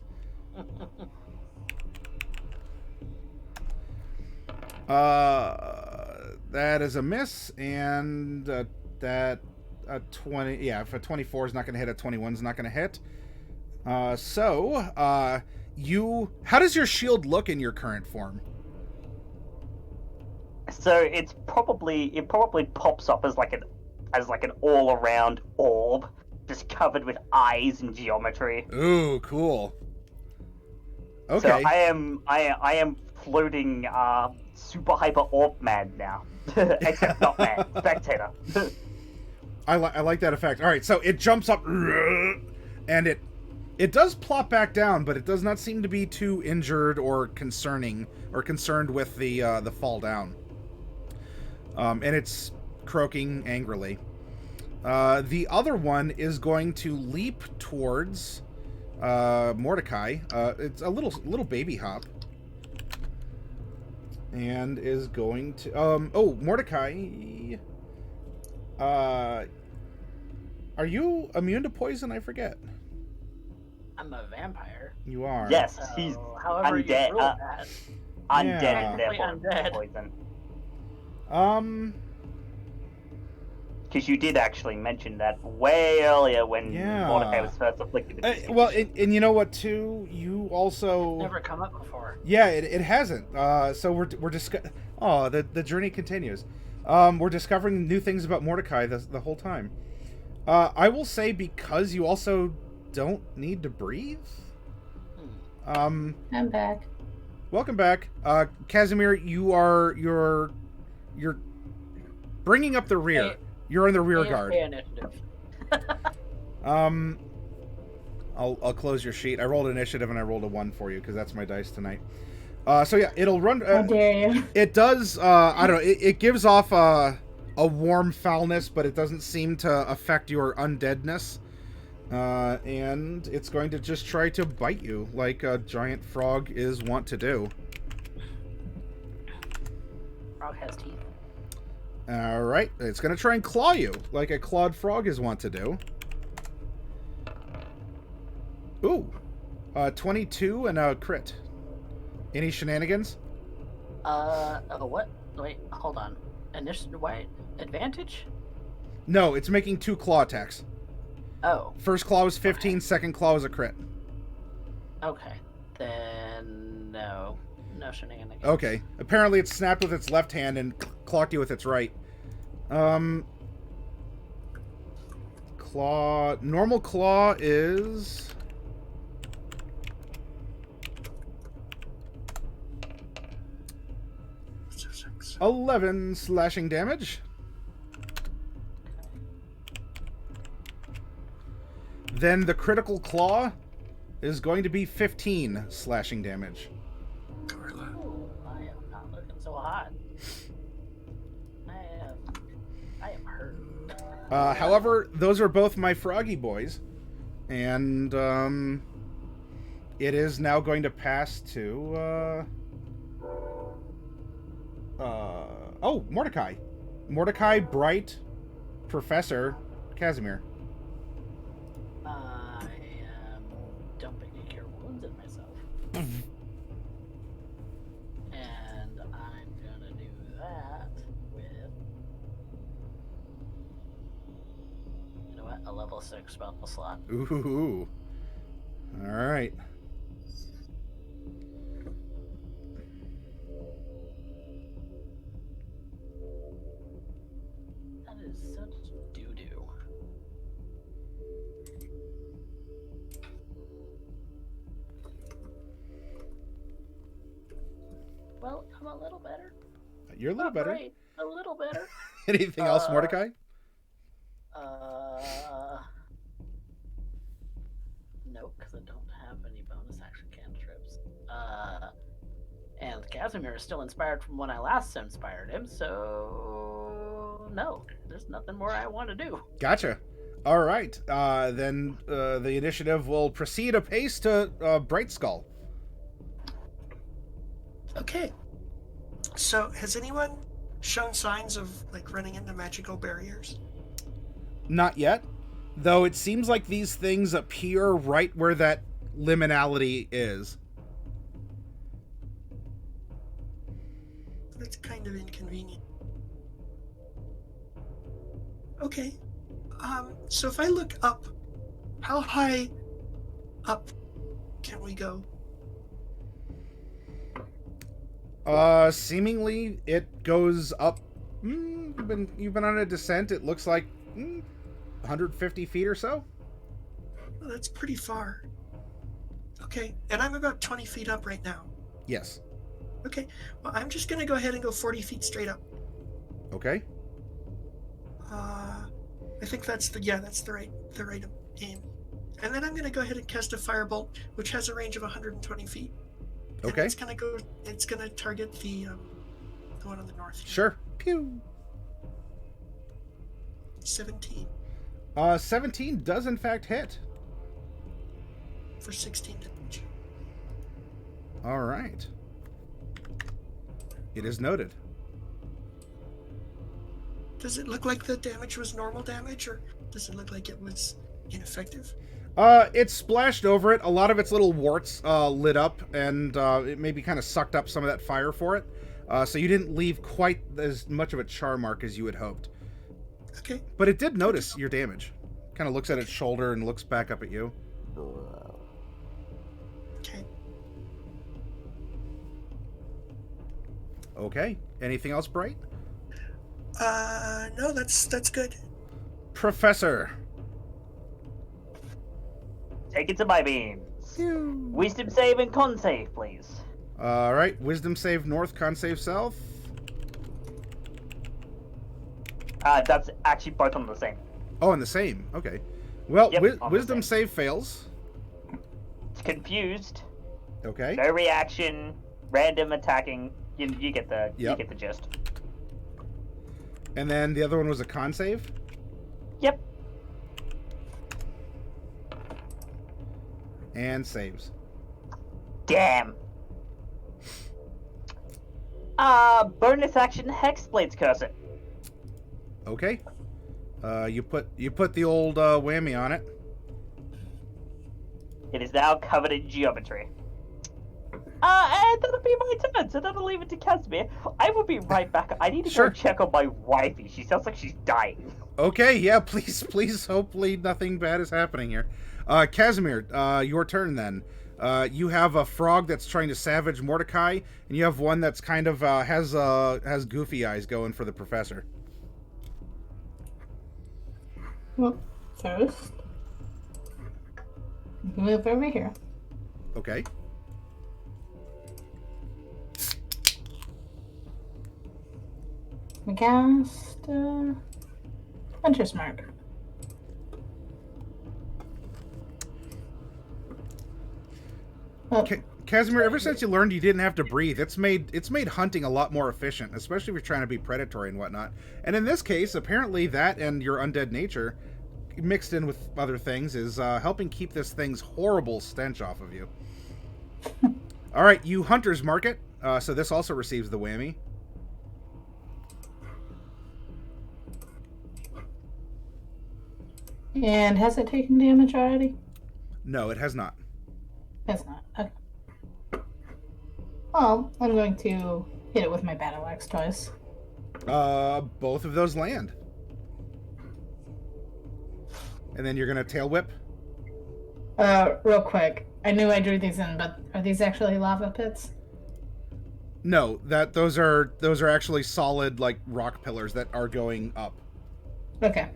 That is a miss, and that a 20. Yeah, if a 24 is not going to hit, a 21 is not going to hit. How does your shield look in your current form? So it probably pops up as like an all around orb, just covered with eyes and geometry. Ooh, cool. Okay. So I am floating super hyper orb man now. Except not man, spectator. I like that effect. All right, so it jumps up, and it does plop back down, but it does not seem to be too injured or concerned with the fall down. And it's croaking angrily. The other one is going to leap towards Mordecai. It's a little baby hop. And is going to... oh, Mordecai... are you immune to poison? I forget. I'm a vampire. You are. Yes, So, he's however you undead. rule that. Undead, Yeah. therefore Undead. poison. Because you did actually mention that way earlier when Yeah. Mordecai was first afflicted with this Well, condition. and you know what, too? You also... Never come up before. Yeah, it hasn't. So we're Oh, the journey continues. We're discovering new things about Mordecai the whole time. I will say, because you also don't need to breathe. I'm back. Welcome back, Kazimir. You're bringing up the rear. Hey. You're in the rear guard. Initiative. I'll close your sheet. I rolled initiative and I rolled a 1 for you because that's my dice tonight. So yeah, it'll run. How dare you? It does. I don't know. It gives off a warm foulness, but it doesn't seem to affect your undeadness. And it's going to just try to bite you like a giant frog is wont to do. Frog has teeth. All right, it's going to try and claw you like a clawed frog is wont to do. Ooh, 22 and a crit. Any shenanigans? Oh, what? Wait, hold on. Why? Advantage? No, it's making 2 claw attacks. Oh, First claw was 15, second claw was a crit. okay. Then no. No shenanigans. Okay. Apparently it snapped with its left hand and clocked you with its right. Claw... Normal claw is... 11 slashing damage. Then the critical claw is going to be 15 slashing damage. Carla. Ooh, I am not looking so hot. I am hurt. However, those are both my froggy boys. And, it is now going to pass to, oh, Mordecai. Mordecai, Bright, Professor, Kazimir. I am dumping a cure wounds in myself. And I'm gonna do that with, you know what, a level 6 spell slot. Ooh. All right. That is such doo-doo. Well, I'm a little better. You're a little Not better. great, a little better. Anything else, Mordecai? No, because I don't have any bonus action cantrips. And Kazimir is still inspired from when I last inspired him, so no, there's nothing more I want to do. Gotcha. All right. Then the initiative will proceed apace to Bright Skull. Okay. So, has anyone shown signs of like running into magical barriers? Not yet, though it seems like these things appear right where that liminality is. That's kind of inconvenient. Okay. So if I look up, how high up can we go? Seemingly it goes up. You've been on a descent. It looks like 150 feet or so. Well, that's pretty far. Okay, and I'm about 20 feet up right now. Yes. Okay, well, I'm just gonna go ahead and go 40 feet straight up. Okay. I think that's the right aim. And then I'm gonna go ahead and cast a firebolt, which has a range of 120 feet. And Okay. It's gonna target the one on the north. Here. Sure. Pew. 17 17 does in fact hit. for 16 damage. All right. It is noted. Does it look like the damage was normal damage, or does it look like it was ineffective? It splashed over it. A lot of its little warts lit up, and it maybe kind of sucked up some of that fire for it. So you didn't leave quite as much of a char mark as you had hoped. Okay. But it did notice your damage. Kind of looks at its shoulder and looks back up at you. Okay. Okay. Anything else, Bright? No, that's good. Professor. Take it to my beams. Wisdom save and con save, please. All right. Wisdom save north, con save south. That's actually both on the same. Oh, and the same. Okay. Well, Yep, on the wisdom same. save fails. It's confused. Okay. No reaction. Random attacking. You get the Yep. you get the gist. And then the other one was a con save. Yep. And saves. Damn. Bonus action Hexblade's curse it. Okay. You put the old whammy on it. It is now covered in geometry. And that'll be my turn, so that'll leave it to Kazimir. I will be right back. I need to Sure. go check on my wifey. She sounds like she's dying. Okay, yeah, please, hopefully nothing bad is happening here. Kazimir, your turn then. You have a frog that's trying to savage Mordecai, and you have one that's kind of has goofy eyes going for the professor. Well, first, move over here. Okay. We cast Hunter's Mark. Oh, Kazimir, ever since you learned you didn't have to breathe, it's made hunting a lot more efficient, especially if you're trying to be predatory and whatnot. And in this case, apparently that and your undead nature, mixed in with other things, is helping keep this thing's horrible stench off of you. All right, you hunters mark it, so this also receives the whammy. and has it taken damage already? No, it has not. It's not. Okay. Well, I'm going to hit it with my battle axe twice. Both of those land. And then you're gonna tail whip. Real quick. I knew I drew these in, but are these actually lava pits? No, those are actually solid like rock pillars that are going up. Okay.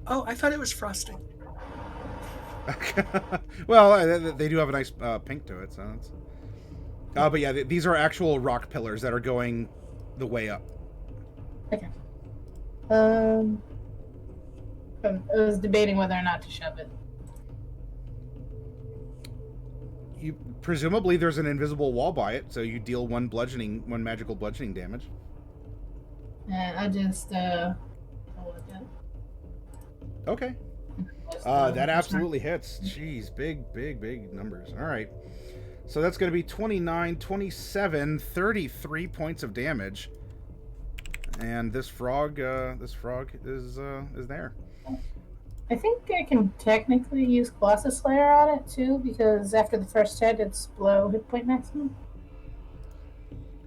Oh, I thought it was frosting. Well, they do have a nice pink to it, so that's. But yeah, these are actual rock pillars that are going the way up. Okay. I was debating whether or not to shove it. You presumably there's an invisible wall by it, so you deal one magical bludgeoning damage. I just roll it down. Okay. That absolutely hits. Jeez, big numbers. All right. So that's going to be 29, 27, 33 points of damage. And this frog is there. I think I can technically use Colossus Slayer on it too, because after the first hit, it's below hit point maximum.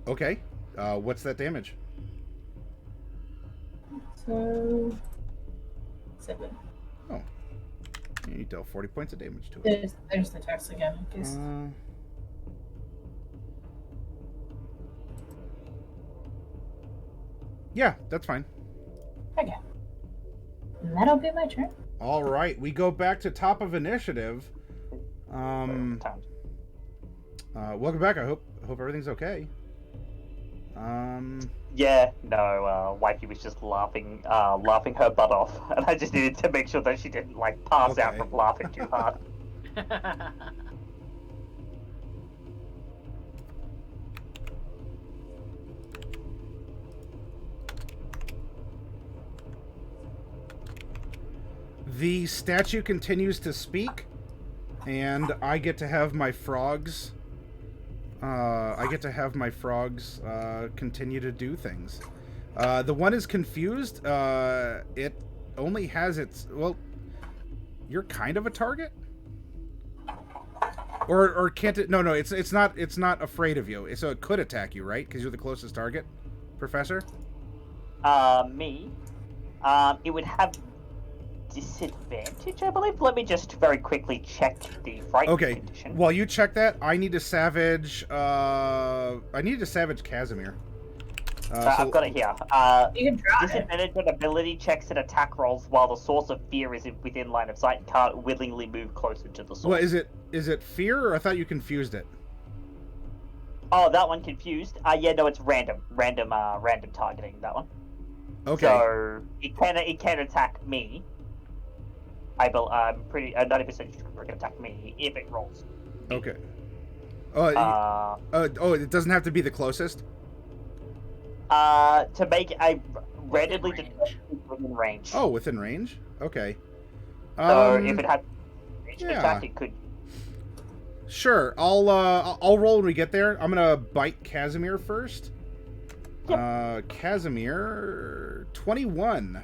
Okay. What's that damage? So 7. Oh. You deal 40 points of damage to it. There's the text again. In case. Yeah, that's fine. Okay. And that'll be my turn. All right, we go back to top of initiative. Welcome back. I hope everything's okay. Yeah, no, Wifey was just laughing her butt off, and I just needed to make sure that she didn't, like, pass out Okay. from laughing too hard. The statue continues to speak, and I get to have my frogs. Continue to do things. The one is confused. It only has its. Well, you're kind of a target. Or can't it? No, it's not. It's not afraid of you, so it could attack you, right? Because you're the closest target, Professor. Me. It would have disadvantage, I believe. Let me just very quickly check the frightened condition. While you check that, I need to savage. Kazimir. I've got it here. You can try. Disadvantage on ability checks and attack rolls while the source of fear is within line of sight and can't willingly move closer to the source. Well, is it fear, or I thought you confused it? Oh, that one confused. Yeah, no, it's random targeting, that one. Okay. So it can attack me. I'm 90% sure it can attack me if it rolls. Okay. It doesn't have to be the closest. To make a randomly within range. Oh, within range. Okay. So if it had range yeah. attack, it could. Sure. I'll roll when we get there. I'm gonna bite Kazimir first. Yep. Kazimir, 21.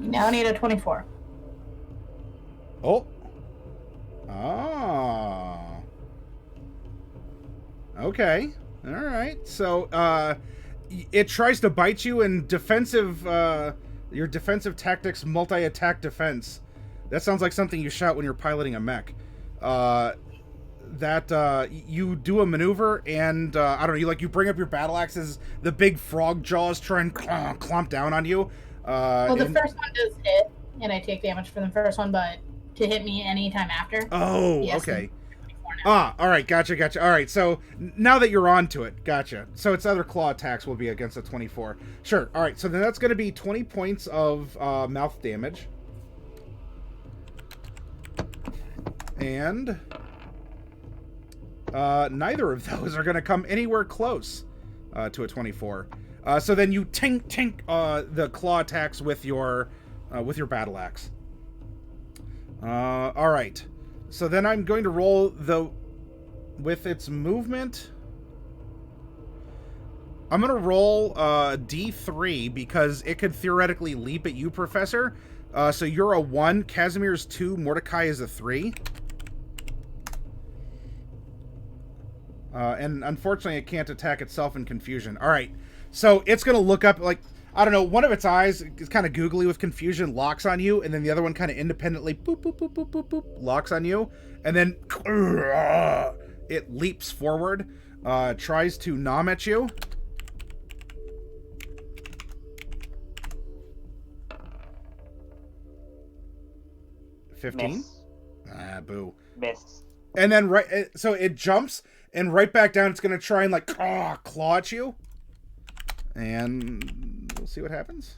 You now need a 24. Oh. Ah. Okay. All right. So, it tries to bite you in defensive, your defensive tactics multi-attack defense. That sounds like something you shout when you're piloting a mech. You do a maneuver and, I don't know, you bring up your battle axes, the big frog jaws try and clomp down on you. Well, the first one does hit, and I take damage for the first one, but to hit me anytime after. Oh, yes, okay. All right, gotcha. All right, so now that you're on to it, gotcha. So its other claw attacks will be against a 24. Sure, all right, so then that's going to be 20 points of mouth damage. And neither of those are going to come anywhere close to a 24. So then you tink the claw attacks with your battle axe. All right. So then I'm going to roll with its movement. I'm going to roll D3 because it could theoretically leap at you, Professor. So you're a 1, Kazimir's 2, Mordecai is a 3. And unfortunately, it can't attack itself in confusion. All right. So it's going to look up, like, I don't know, one of its eyes is kind of googly with confusion, locks on you, and then the other one kind of independently, boop, boop, boop, boop, boop, boop, locks on you, and then it leaps forward, tries to nom at you. $15? Ah, boo. Miss. And then, so it jumps, and right back down, it's going to try and, like, claw at you. And we'll see what happens.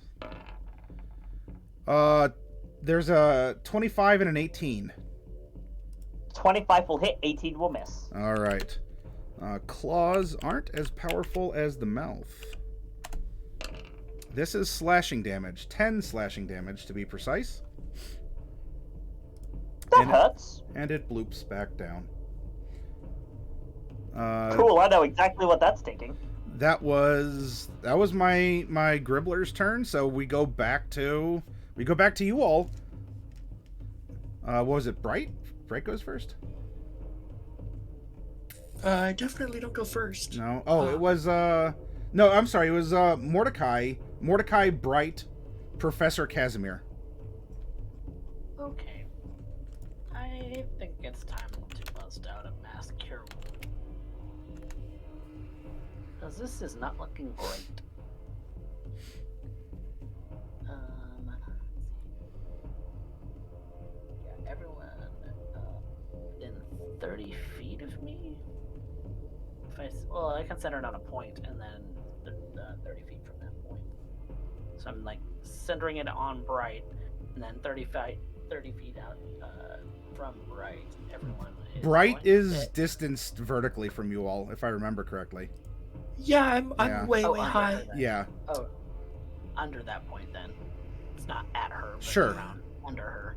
There's a 25 and an 18. 25 will hit, 18 will miss. All right. Claws aren't as powerful as the mouth. This is slashing damage. 10 slashing damage, to be precise. That hurts. And it bloops back down. Cool, I know exactly what that's thinking. That was my Gribbler's turn, so we go back to you all. What was it, Bright? Bright goes first? I definitely don't go first. No. Oh, it was no, I'm sorry, it was Mordecai, Bright, Professor Kazimir. Okay. I think it's time to bust out a mass cure. Because this is not looking great. Yeah, everyone 30 feet of me. Well, I can center it on a point, and then 30 feet from that point. So I'm like centering it on Bright, and then 30 feet out from Bright. Everyone. Bright going to is fit. distanced vertically from you all, if I remember correctly. Yeah, I'm Yeah. way Oh, way under high. her then. Yeah. Oh, under that point then. It's not at her, but Sure. around under her.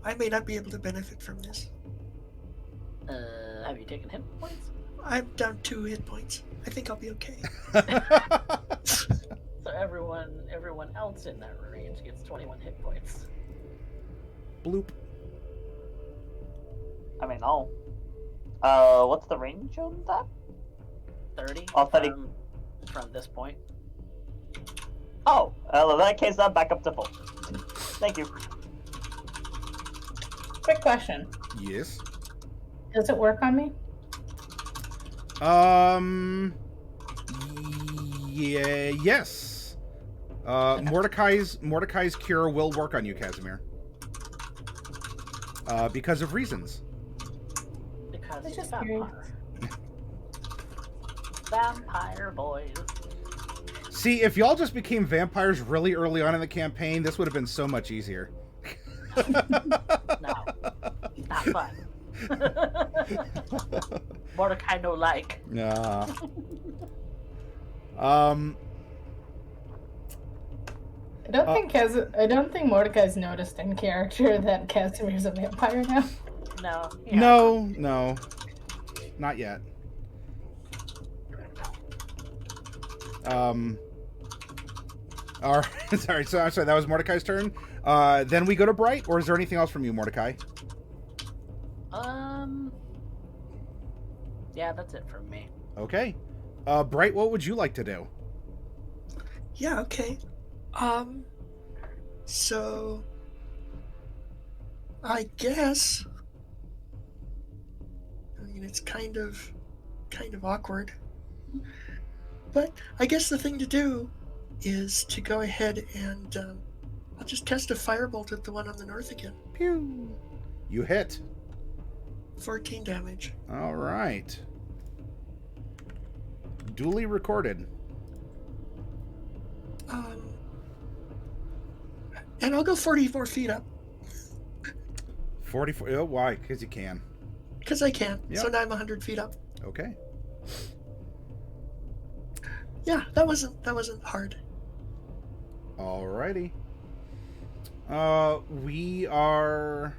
I may not be able to benefit from this. Have you taken hit points? I'm down 2 hit points. I think I'll be okay. So everyone else in that range gets 21 hit points. Bloop. I mean, I'll. What's the range on that? 30. Oh, 30. From this point. Oh, well, in that case, I'm back up to full. Thank you. Quick question. Yes. Does it work on me? Yeah. Yes. Mordecai's cure will work on you, Kazimir. Because of reasons. Because It's he's just a vampire. Vampire boys. See, if y'all just became vampires really early on in the campaign, this would have been so much easier. No. Not fun. Mordecai no like. Nah. I don't think Mordecai's noticed in character that Casimir's a vampire now. No. No. Not yet. All right. Sorry. So I'm sorry. That was Mordecai's turn. Then we go to Bright, or is there anything else from you, Mordecai? Yeah, that's it from me. Okay. Bright, what would you like to do? Yeah, okay. So I guess it's kind of awkward. But I guess the thing to do is to go ahead and I'll just cast a firebolt at the one on the north again. Pew. You hit. 14 damage. All right. Duly recorded. And I'll go 44 feet up. 44. Oh, why? Because you can. Because I can. Yep. So now I'm 100 feet up. Okay. Yeah, that wasn't hard. Alrighty. We are.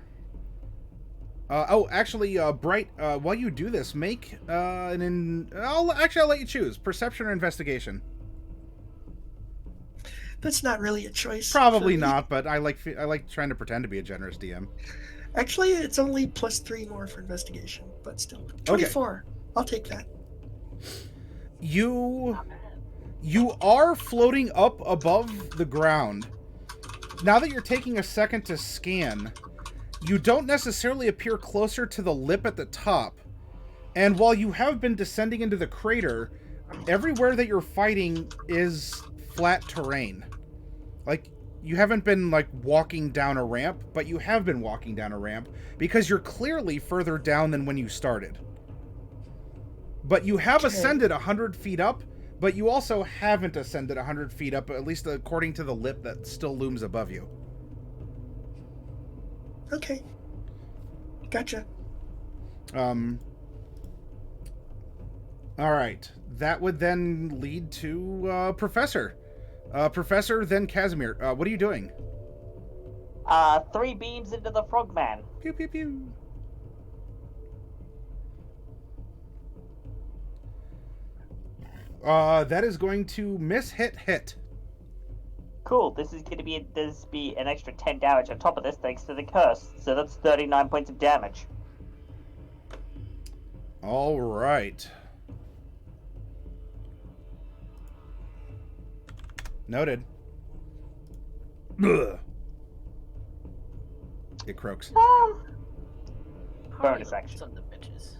Actually, Bright. While you do this, make I'll let you choose: perception or investigation. That's not really a choice. Probably for me. not, but I like trying to pretend to be a generous DM. Actually, it's only +3 more for investigation, but still. 24. I'll take that. You are floating up above the ground. Now that you're taking a second to scan, you don't necessarily appear closer to the lip at the top. And while you have been descending into the crater, everywhere that you're fighting is flat terrain. Like, you haven't been, like, walking down a ramp, but you have been walking down a ramp because you're clearly further down than when you started. But you have ascended 100 feet up, but you also haven't ascended 100 feet up, at least according to the lip that still looms above you. Okay. Gotcha. Alright. That would then lead to, Professor. Professor, then Kazimir. What are you doing? 3 beams into the frogman. Pew, pew, pew. That is going to miss, hit. Cool, this is going to be an extra 10 damage on top of this thanks to the curse. So that's 39 points of damage. All right. Noted. Ugh. It croaks. Bonus action. Son of the bitches.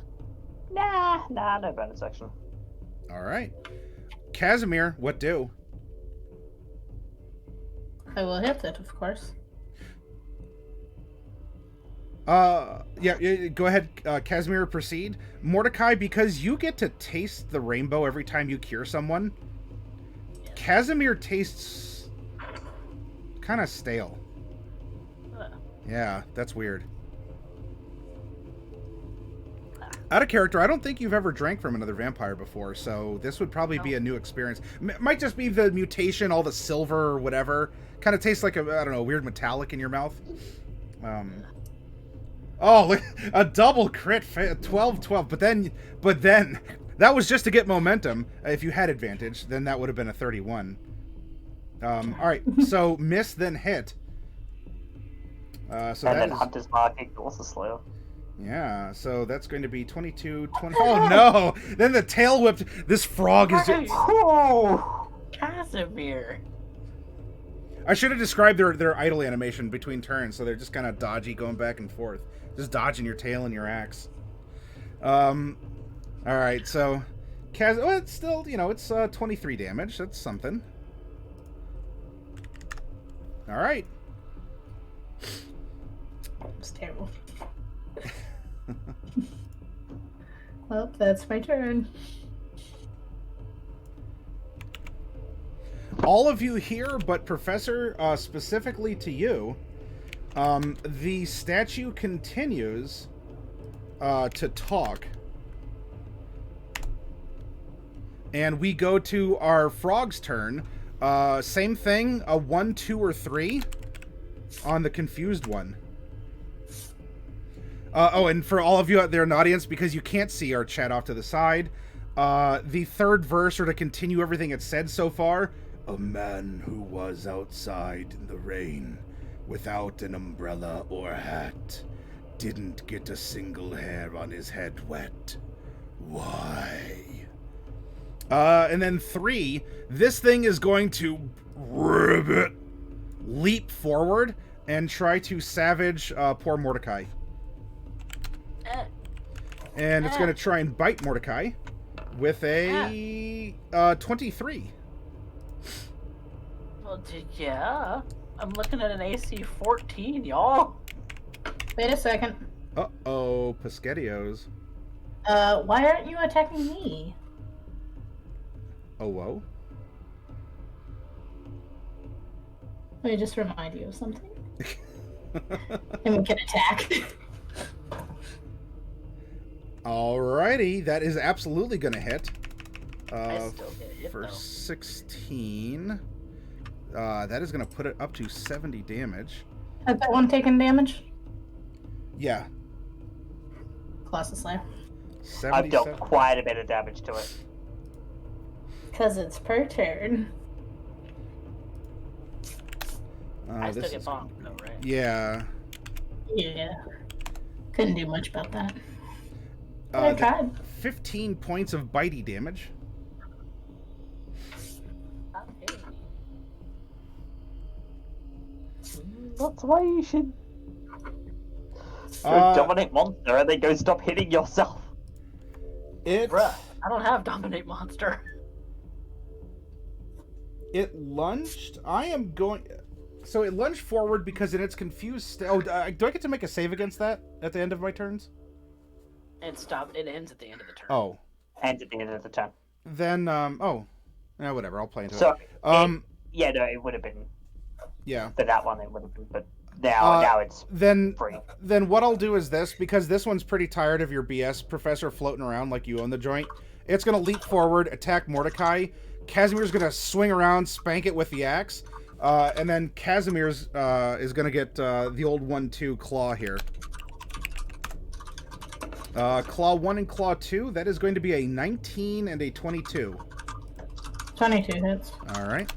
Nah, no bonus action. All right. Kazimir, what do? I will hit it, of course. Yeah, go ahead, Kazimir, proceed. Mordecai, because you get to taste the rainbow every time you cure someone, Kazimir tastes kind of stale. Yeah, that's weird. Out of character, I don't think you've ever drank from another vampire before, so this would probably be a new experience. Might just be the mutation, all the silver or whatever. Kind of tastes like I don't know, weird metallic in your mouth. Oh, look, a double crit, 12-12. But then, that was just to get momentum. If you had advantage, then that would have been a 31. All right, so miss, then hit. So And that then is, Hunter's Mark equals the Slayer. yeah, so that's going to be 22, 20. Oh no! Then the tail whipped. This frog is just... Oh! Kazimir. I should have described their idle animation between turns, so they're just kind of dodgy, going back and forth. Just dodging your tail and your axe. Alright, so... it's still, it's 23 damage. That's something. Alright. It's terrible. Well, that's my turn. All of you here, but Professor, specifically to you, the statue continues to talk. And we go to our frog's turn. Same thing, a 1, 2, or 3 on the confused one. And for all of you out there in the audience, because you can't see our chat off to the side, the third verse, or to continue everything it's said so far, a man who was outside in the rain without an umbrella or hat didn't get a single hair on his head wet. Why? And then 3, this thing is going to ribbit, leap forward and try to savage poor Mordecai. And it's going to try and bite Mordecai with a 23. Well, yeah. I'm looking at an AC 14, y'all. Wait a second. Uh-oh, Pesquetios. Why aren't you attacking me? Oh, whoa. Let me just remind you of something. And we can attack. Alrighty, that is absolutely going to hit. I still get hit, For though. 16. That is going to put it up to 70 damage. Has that one taken damage? Yeah. Colossus Slayer. I've dealt 77. quite a bit of damage to it. Because it's per turn. I still This get is- bonked, though, right? Yeah. Yeah. Couldn't do much about that. But I The- tried. 15 points of bitey damage. Okay. That's why you should go dominate monster and then go stop hitting yourself. Bruh, I don't have Dominate Monster. It lunged. I am going. So it lunged forward because in its confused. Do I get to make a save against that at the end of my turns? It stopped. It ends at the end of the turn. Oh, And at the end of the turn. then whatever. I'll play into So, it. yeah, no, it would have been Yeah. for that one. It would have been, but now it's Then free. what I'll do is this, because this one's pretty tired of your BS, Professor, floating around like you own the joint. It's gonna leap forward, attack Mordecai. Casimir's gonna swing around, spank it with the axe, and then Casimir's is gonna get the old 1-2 claw here. Claw 1 and Claw 2, that is going to be a 19 and a 22. 22 hits. Alright.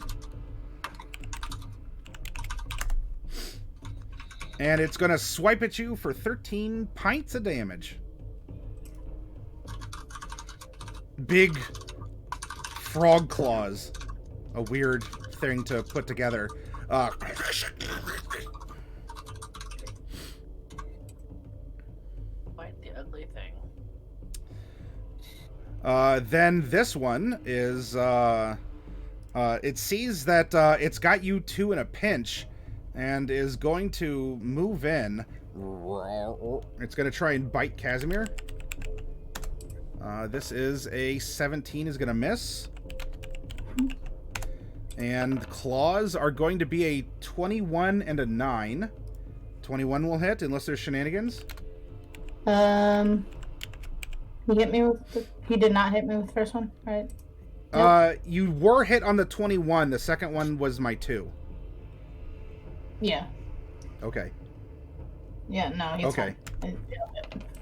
And it's going to swipe at you for 13 pints of damage. Big frog claws. A weird thing to put together. Quite the ugly thing. Then this one is, it sees that it's got you two in a pinch and is going to move in. It's going to try and bite Kazimir. This is a 17 is going to miss. And claws are going to be a 21 and a 9. 21 will hit unless there's shenanigans. He hit me with. He did not hit me with the first one, right? You were hit on the 21. The second one was my 2. Yeah. Okay. Yeah. No. He's Okay.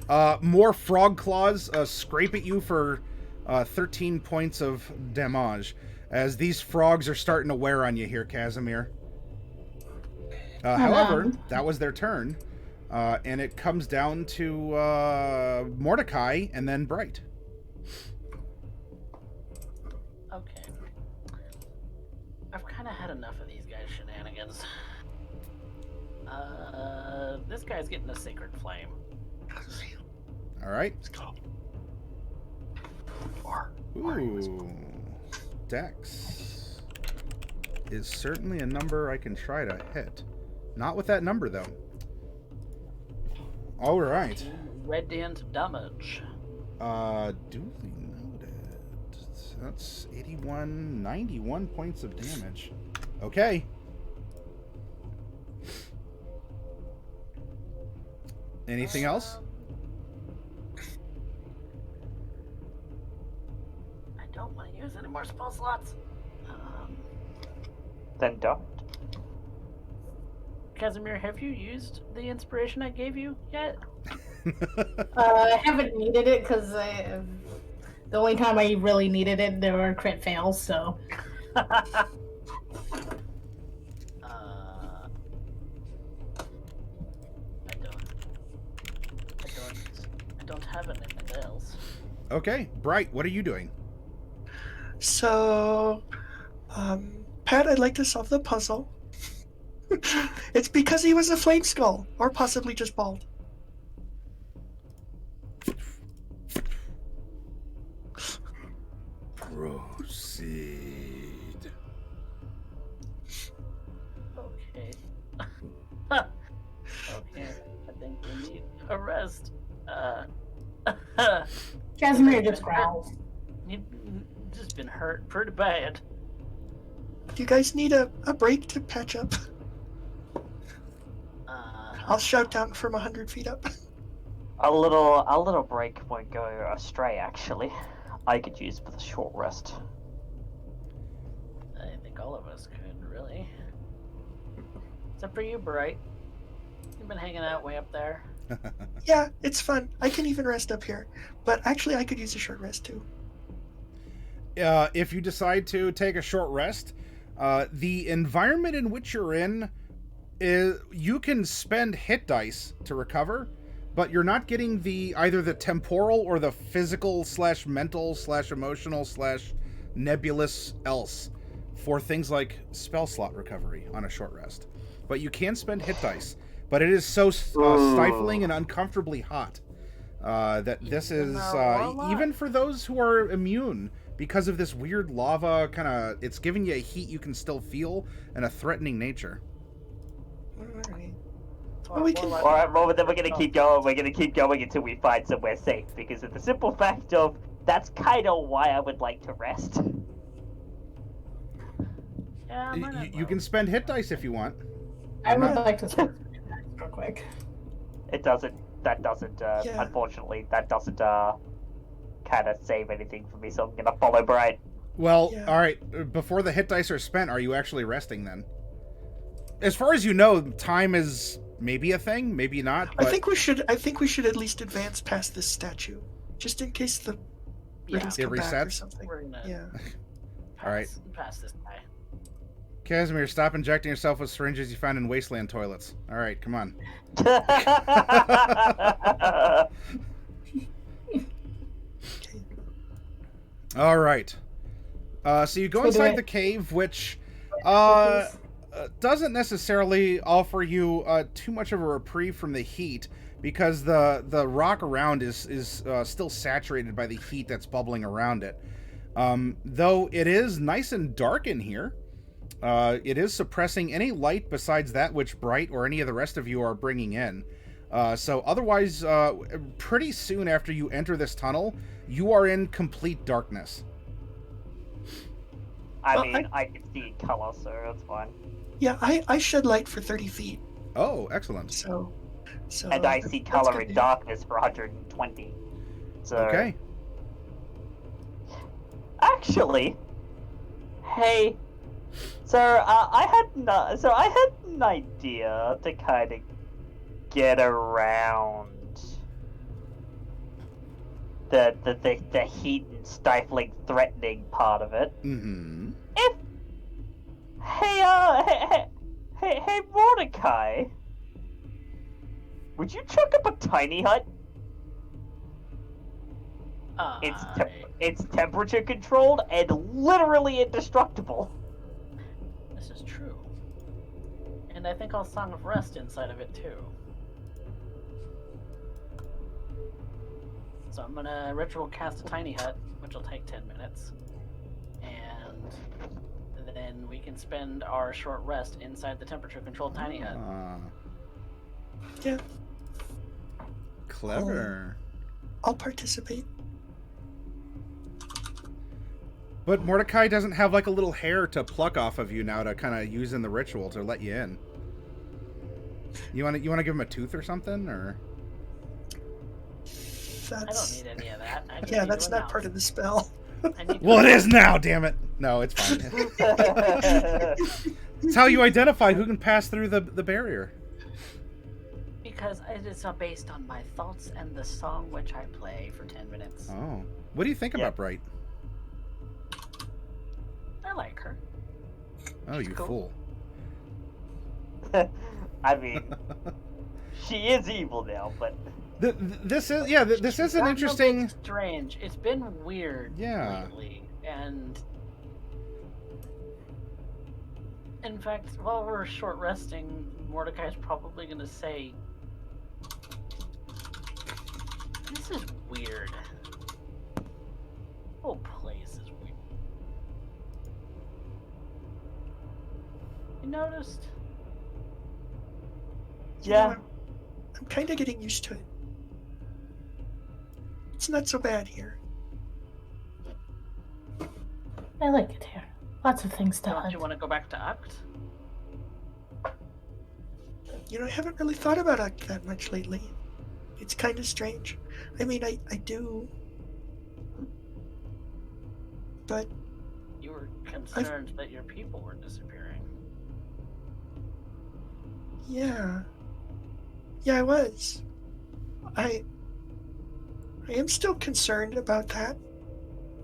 fine. More frog claws scrape at you for 13 points of damage, as these frogs are starting to wear on you here, Kazimir. However, that was their turn, and it comes down to Mordecai and then Bright. Okay. I've kind of had enough of these guys' shenanigans. This guy's getting a sacred flame. All right. Let's go. Ooh. Dex is certainly a number I can try to hit. Not with that number, though. All right. Radiant damage. Duly noted. That's 91 points of damage. Okay. Anything else? I don't want to use any more spell slots. Then don't. Kazimir, have you used the inspiration I gave you yet? I haven't needed it because the only time I really needed it, there were crit fails. So. I don't have anything else. Okay. Bright, what are you doing? So, Pat, I'd like to solve the puzzle. It's because he was a flame skull, or possibly just bald. Proceed. Okay. Okay. I think we need a rest. Kazimir just growls. You've just been hurt pretty bad. Do you guys need a break to patch up? I'll shout down from 100 feet up. A little break won't go astray, actually. I could use with a short rest. I think all of us could, really. Except for you, Bright. You've been hanging out way up there. Yeah, it's fun. I can even rest up here. But actually, I could use a short rest too. If you decide to take a short rest, the environment in which you're in is you can spend hit dice to recover, but you're not getting either the temporal or the physical / mental / emotional / nebulous else for things like spell slot recovery on a short rest. But you can spend hit dice, but it is so stifling and uncomfortably hot that this is even for those who are immune. Because of this weird lava it's giving you a heat you can still feel and a threatening nature. Alright. Alright, well, then we're gonna keep going. We're gonna keep going until we find somewhere safe. Because of the simple fact of, that's kind of why I would like to rest. Yeah, You can spend hit dice if you want. I would like to spend real quick. Unfortunately, that doesn't, kind of save anything for me, so I'm gonna follow Bright. Well, Yeah. alright, before the hit dice are spent, are you actually resting then? As far as you know, time is maybe a thing, maybe not, but I think we should at least advance past this statue, just in case the riddles It come back or resets? something. We're gonna Yeah. All right. pass this guy. Kazimir, stop injecting yourself with syringes you found in wasteland toilets. Alright, come on. Alright. So you go So do inside I- the cave, which doesn't necessarily offer you too much of a reprieve from the heat, because the rock around is still saturated by the heat that's bubbling around it. Though it is nice and dark in here, it is suppressing any light besides that which Bright or any of the rest of you are bringing in. So otherwise, pretty soon after you enter this tunnel, you are in complete darkness. I Well, mean, I can see color, so that's fine. Yeah, I shed light for 30 feet, Oh, excellent. so And I that's- see that's color good in news. darkness for 120. So Okay. actually, hey, so I had an idea to kind of get around the heat and stifling, threatening part of it. Mm-hmm. If hey, Mordecai, would you chuck up a tiny hut? It's temperature controlled and literally indestructible. This is true. And I think I'll Song of Rest inside of it too. So I'm gonna ritual cast a tiny hut, which will take 10 minutes. And then we can spend our short rest inside the temperature controlled tiny hut. Yeah, Clever. I'll participate. But Mordecai doesn't have like a little hair to pluck off of you now to kind of use in the ritual to let you in. You want to give him a tooth or something, or? I don't need any of that. I just Yeah, need that's to not announce. part of the spell. I need to Well, it is announce. now. Damn it! No, it's fine. It's how you identify who can pass through the barrier. Because it is based on my thoughts and the song which I play for 10 minutes. Oh, what do you think Yeah. about Bright? I like her. Oh, She's you cool. fool! I mean, she is evil now, but This is This is an Gotten a interesting. bit strange. It's been weird Yeah. lately, and in fact, while we're short resting, Mordecai's probably gonna say, "This is weird. Whole place is weird." You noticed? You know, yeah. I'm kind of getting used to it. It's not so bad here. I like it here. Lots of things to Don't hunt. you want to go back to Act? You know, I haven't really thought about it that much lately. It's kind of strange. I mean, I do. But You were concerned that your people were disappearing. yeah. Yeah, I was. I am still concerned about that.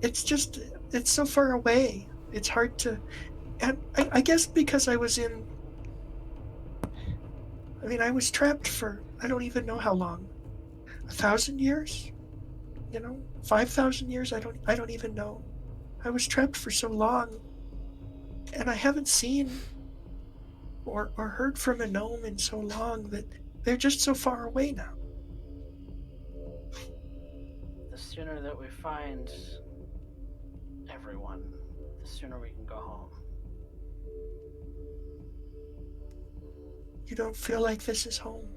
It's just, it's so far away. It's hard to, and I guess because I was in, I mean, I was trapped for, I don't even know how long. 1,000 years? You know, 5,000 years? I don't even know. I was trapped for so long, and I haven't seen or heard from a gnome in so long that they're just so far away now. The sooner that we find everyone, the sooner we can go home. You don't feel like this is home.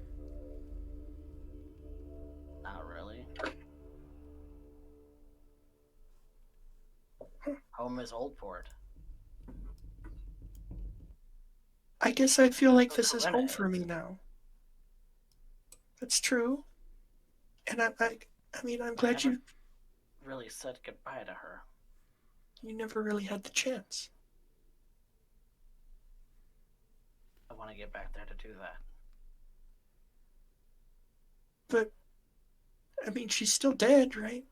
Not really. Home is old port. I guess I feel like this is Corona home for is. me now. That's true. And I mean, I'm glad Never really said goodbye to her. you never really had the chance. I want to get back there to do that. But, I mean, she's still dead, right?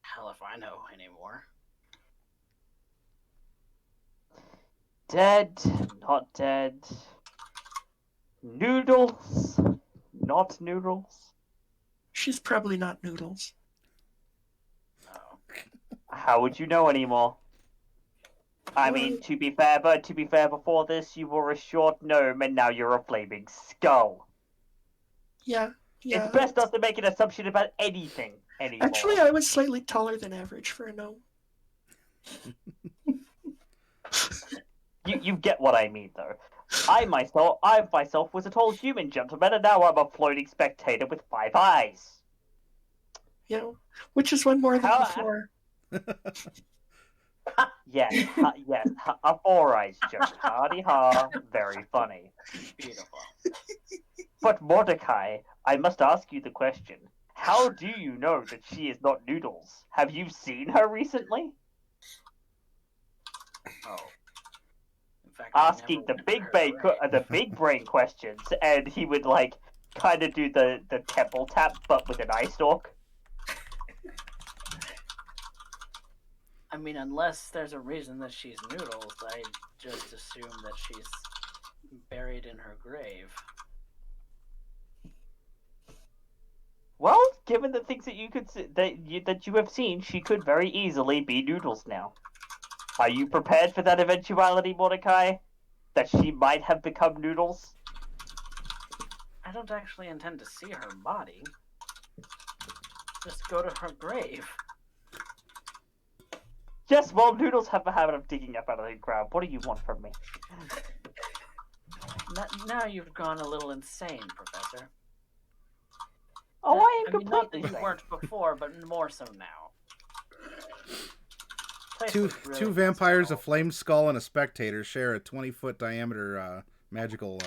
Hell if I know anymore. Dead, not dead. Noodles, not noodles. She's probably not Noodles. Oh. How would you know anymore? I mean, to be fair, before this, you were a short gnome, and now you're a flaming skull. Yeah. It's best not to make an assumption about anything anymore. Actually, I was slightly taller than average for a gnome. You get what I mean, though. I myself was a tall human gentleman, and now I'm a floating spectator with 5 eyes. You know, which is one more than How- before. Yes, a 4 eyes joke. Hardy ha, very funny. Beautiful. But Mordecai, I must ask you the question. How do you know that she is not Noodles? Have you seen her recently? Oh. In fact, I Asking never went to her grave. the big brain questions, and he would like kind of do the temple tap, but with an eye stalk. I mean, unless there's a reason that she's Noodles, I just assume that she's buried in her grave. Well, given the things that that you have seen, she could very easily be Noodles now. Are you prepared for that eventuality, Mordecai? That she might have become Noodles? I don't actually intend to see her body. Just go to her grave. Yes, well, Noodles have a habit of digging up out of the ground. What do you want from me? Now you've gone a little insane, Professor. Oh, I am mean, not that completely you sane. weren't before, but more so now. Place Two was really two vampires, a mystical. flame skull, and a spectator share a 20-foot diameter magical.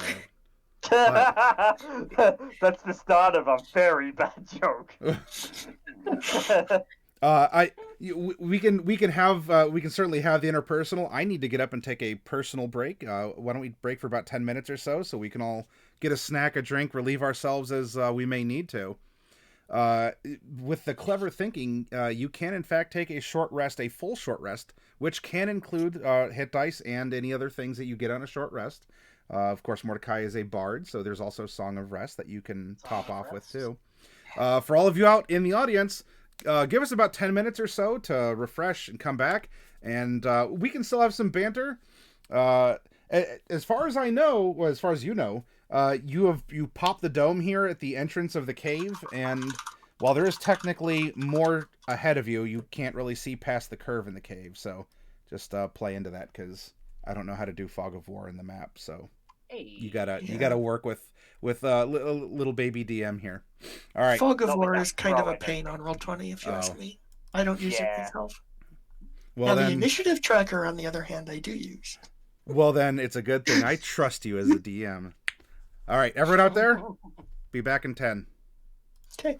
That's the start of a very bad joke. We can certainly have the interpersonal. I need to get up and take a personal break. Why don't we break for about 10 minutes or so we can all get a snack, a drink, relieve ourselves as we may need to. With the clever thinking, you can in fact take a short rest, a full short rest, which can include hit dice and any other things that you get on a short rest. Of course, Mordecai is a bard, so there's also Song of Rest that you can top off with too. For all of you out in the audience, give us about 10 minutes or so to refresh and come back, and we can still have some banter. As far as I know, well, as far as you know, you popped the dome here at the entrance of the cave, and while there is technically more ahead of you, you can't really see past the curve in the cave. So just play into that, because I don't know how to do Fog of War in the map. So Hey. you gotta work with little baby DM here. All right. Fog of No, but War that's is kind of a throwing pain it. on Roll20, if you Oh. ask me. I don't use it Yeah. myself. Well Now, the then, initiative tracker, on the other hand, I do use. it's a good thing I trust you as a DM. All right, everyone out there, be back in 10. Okay.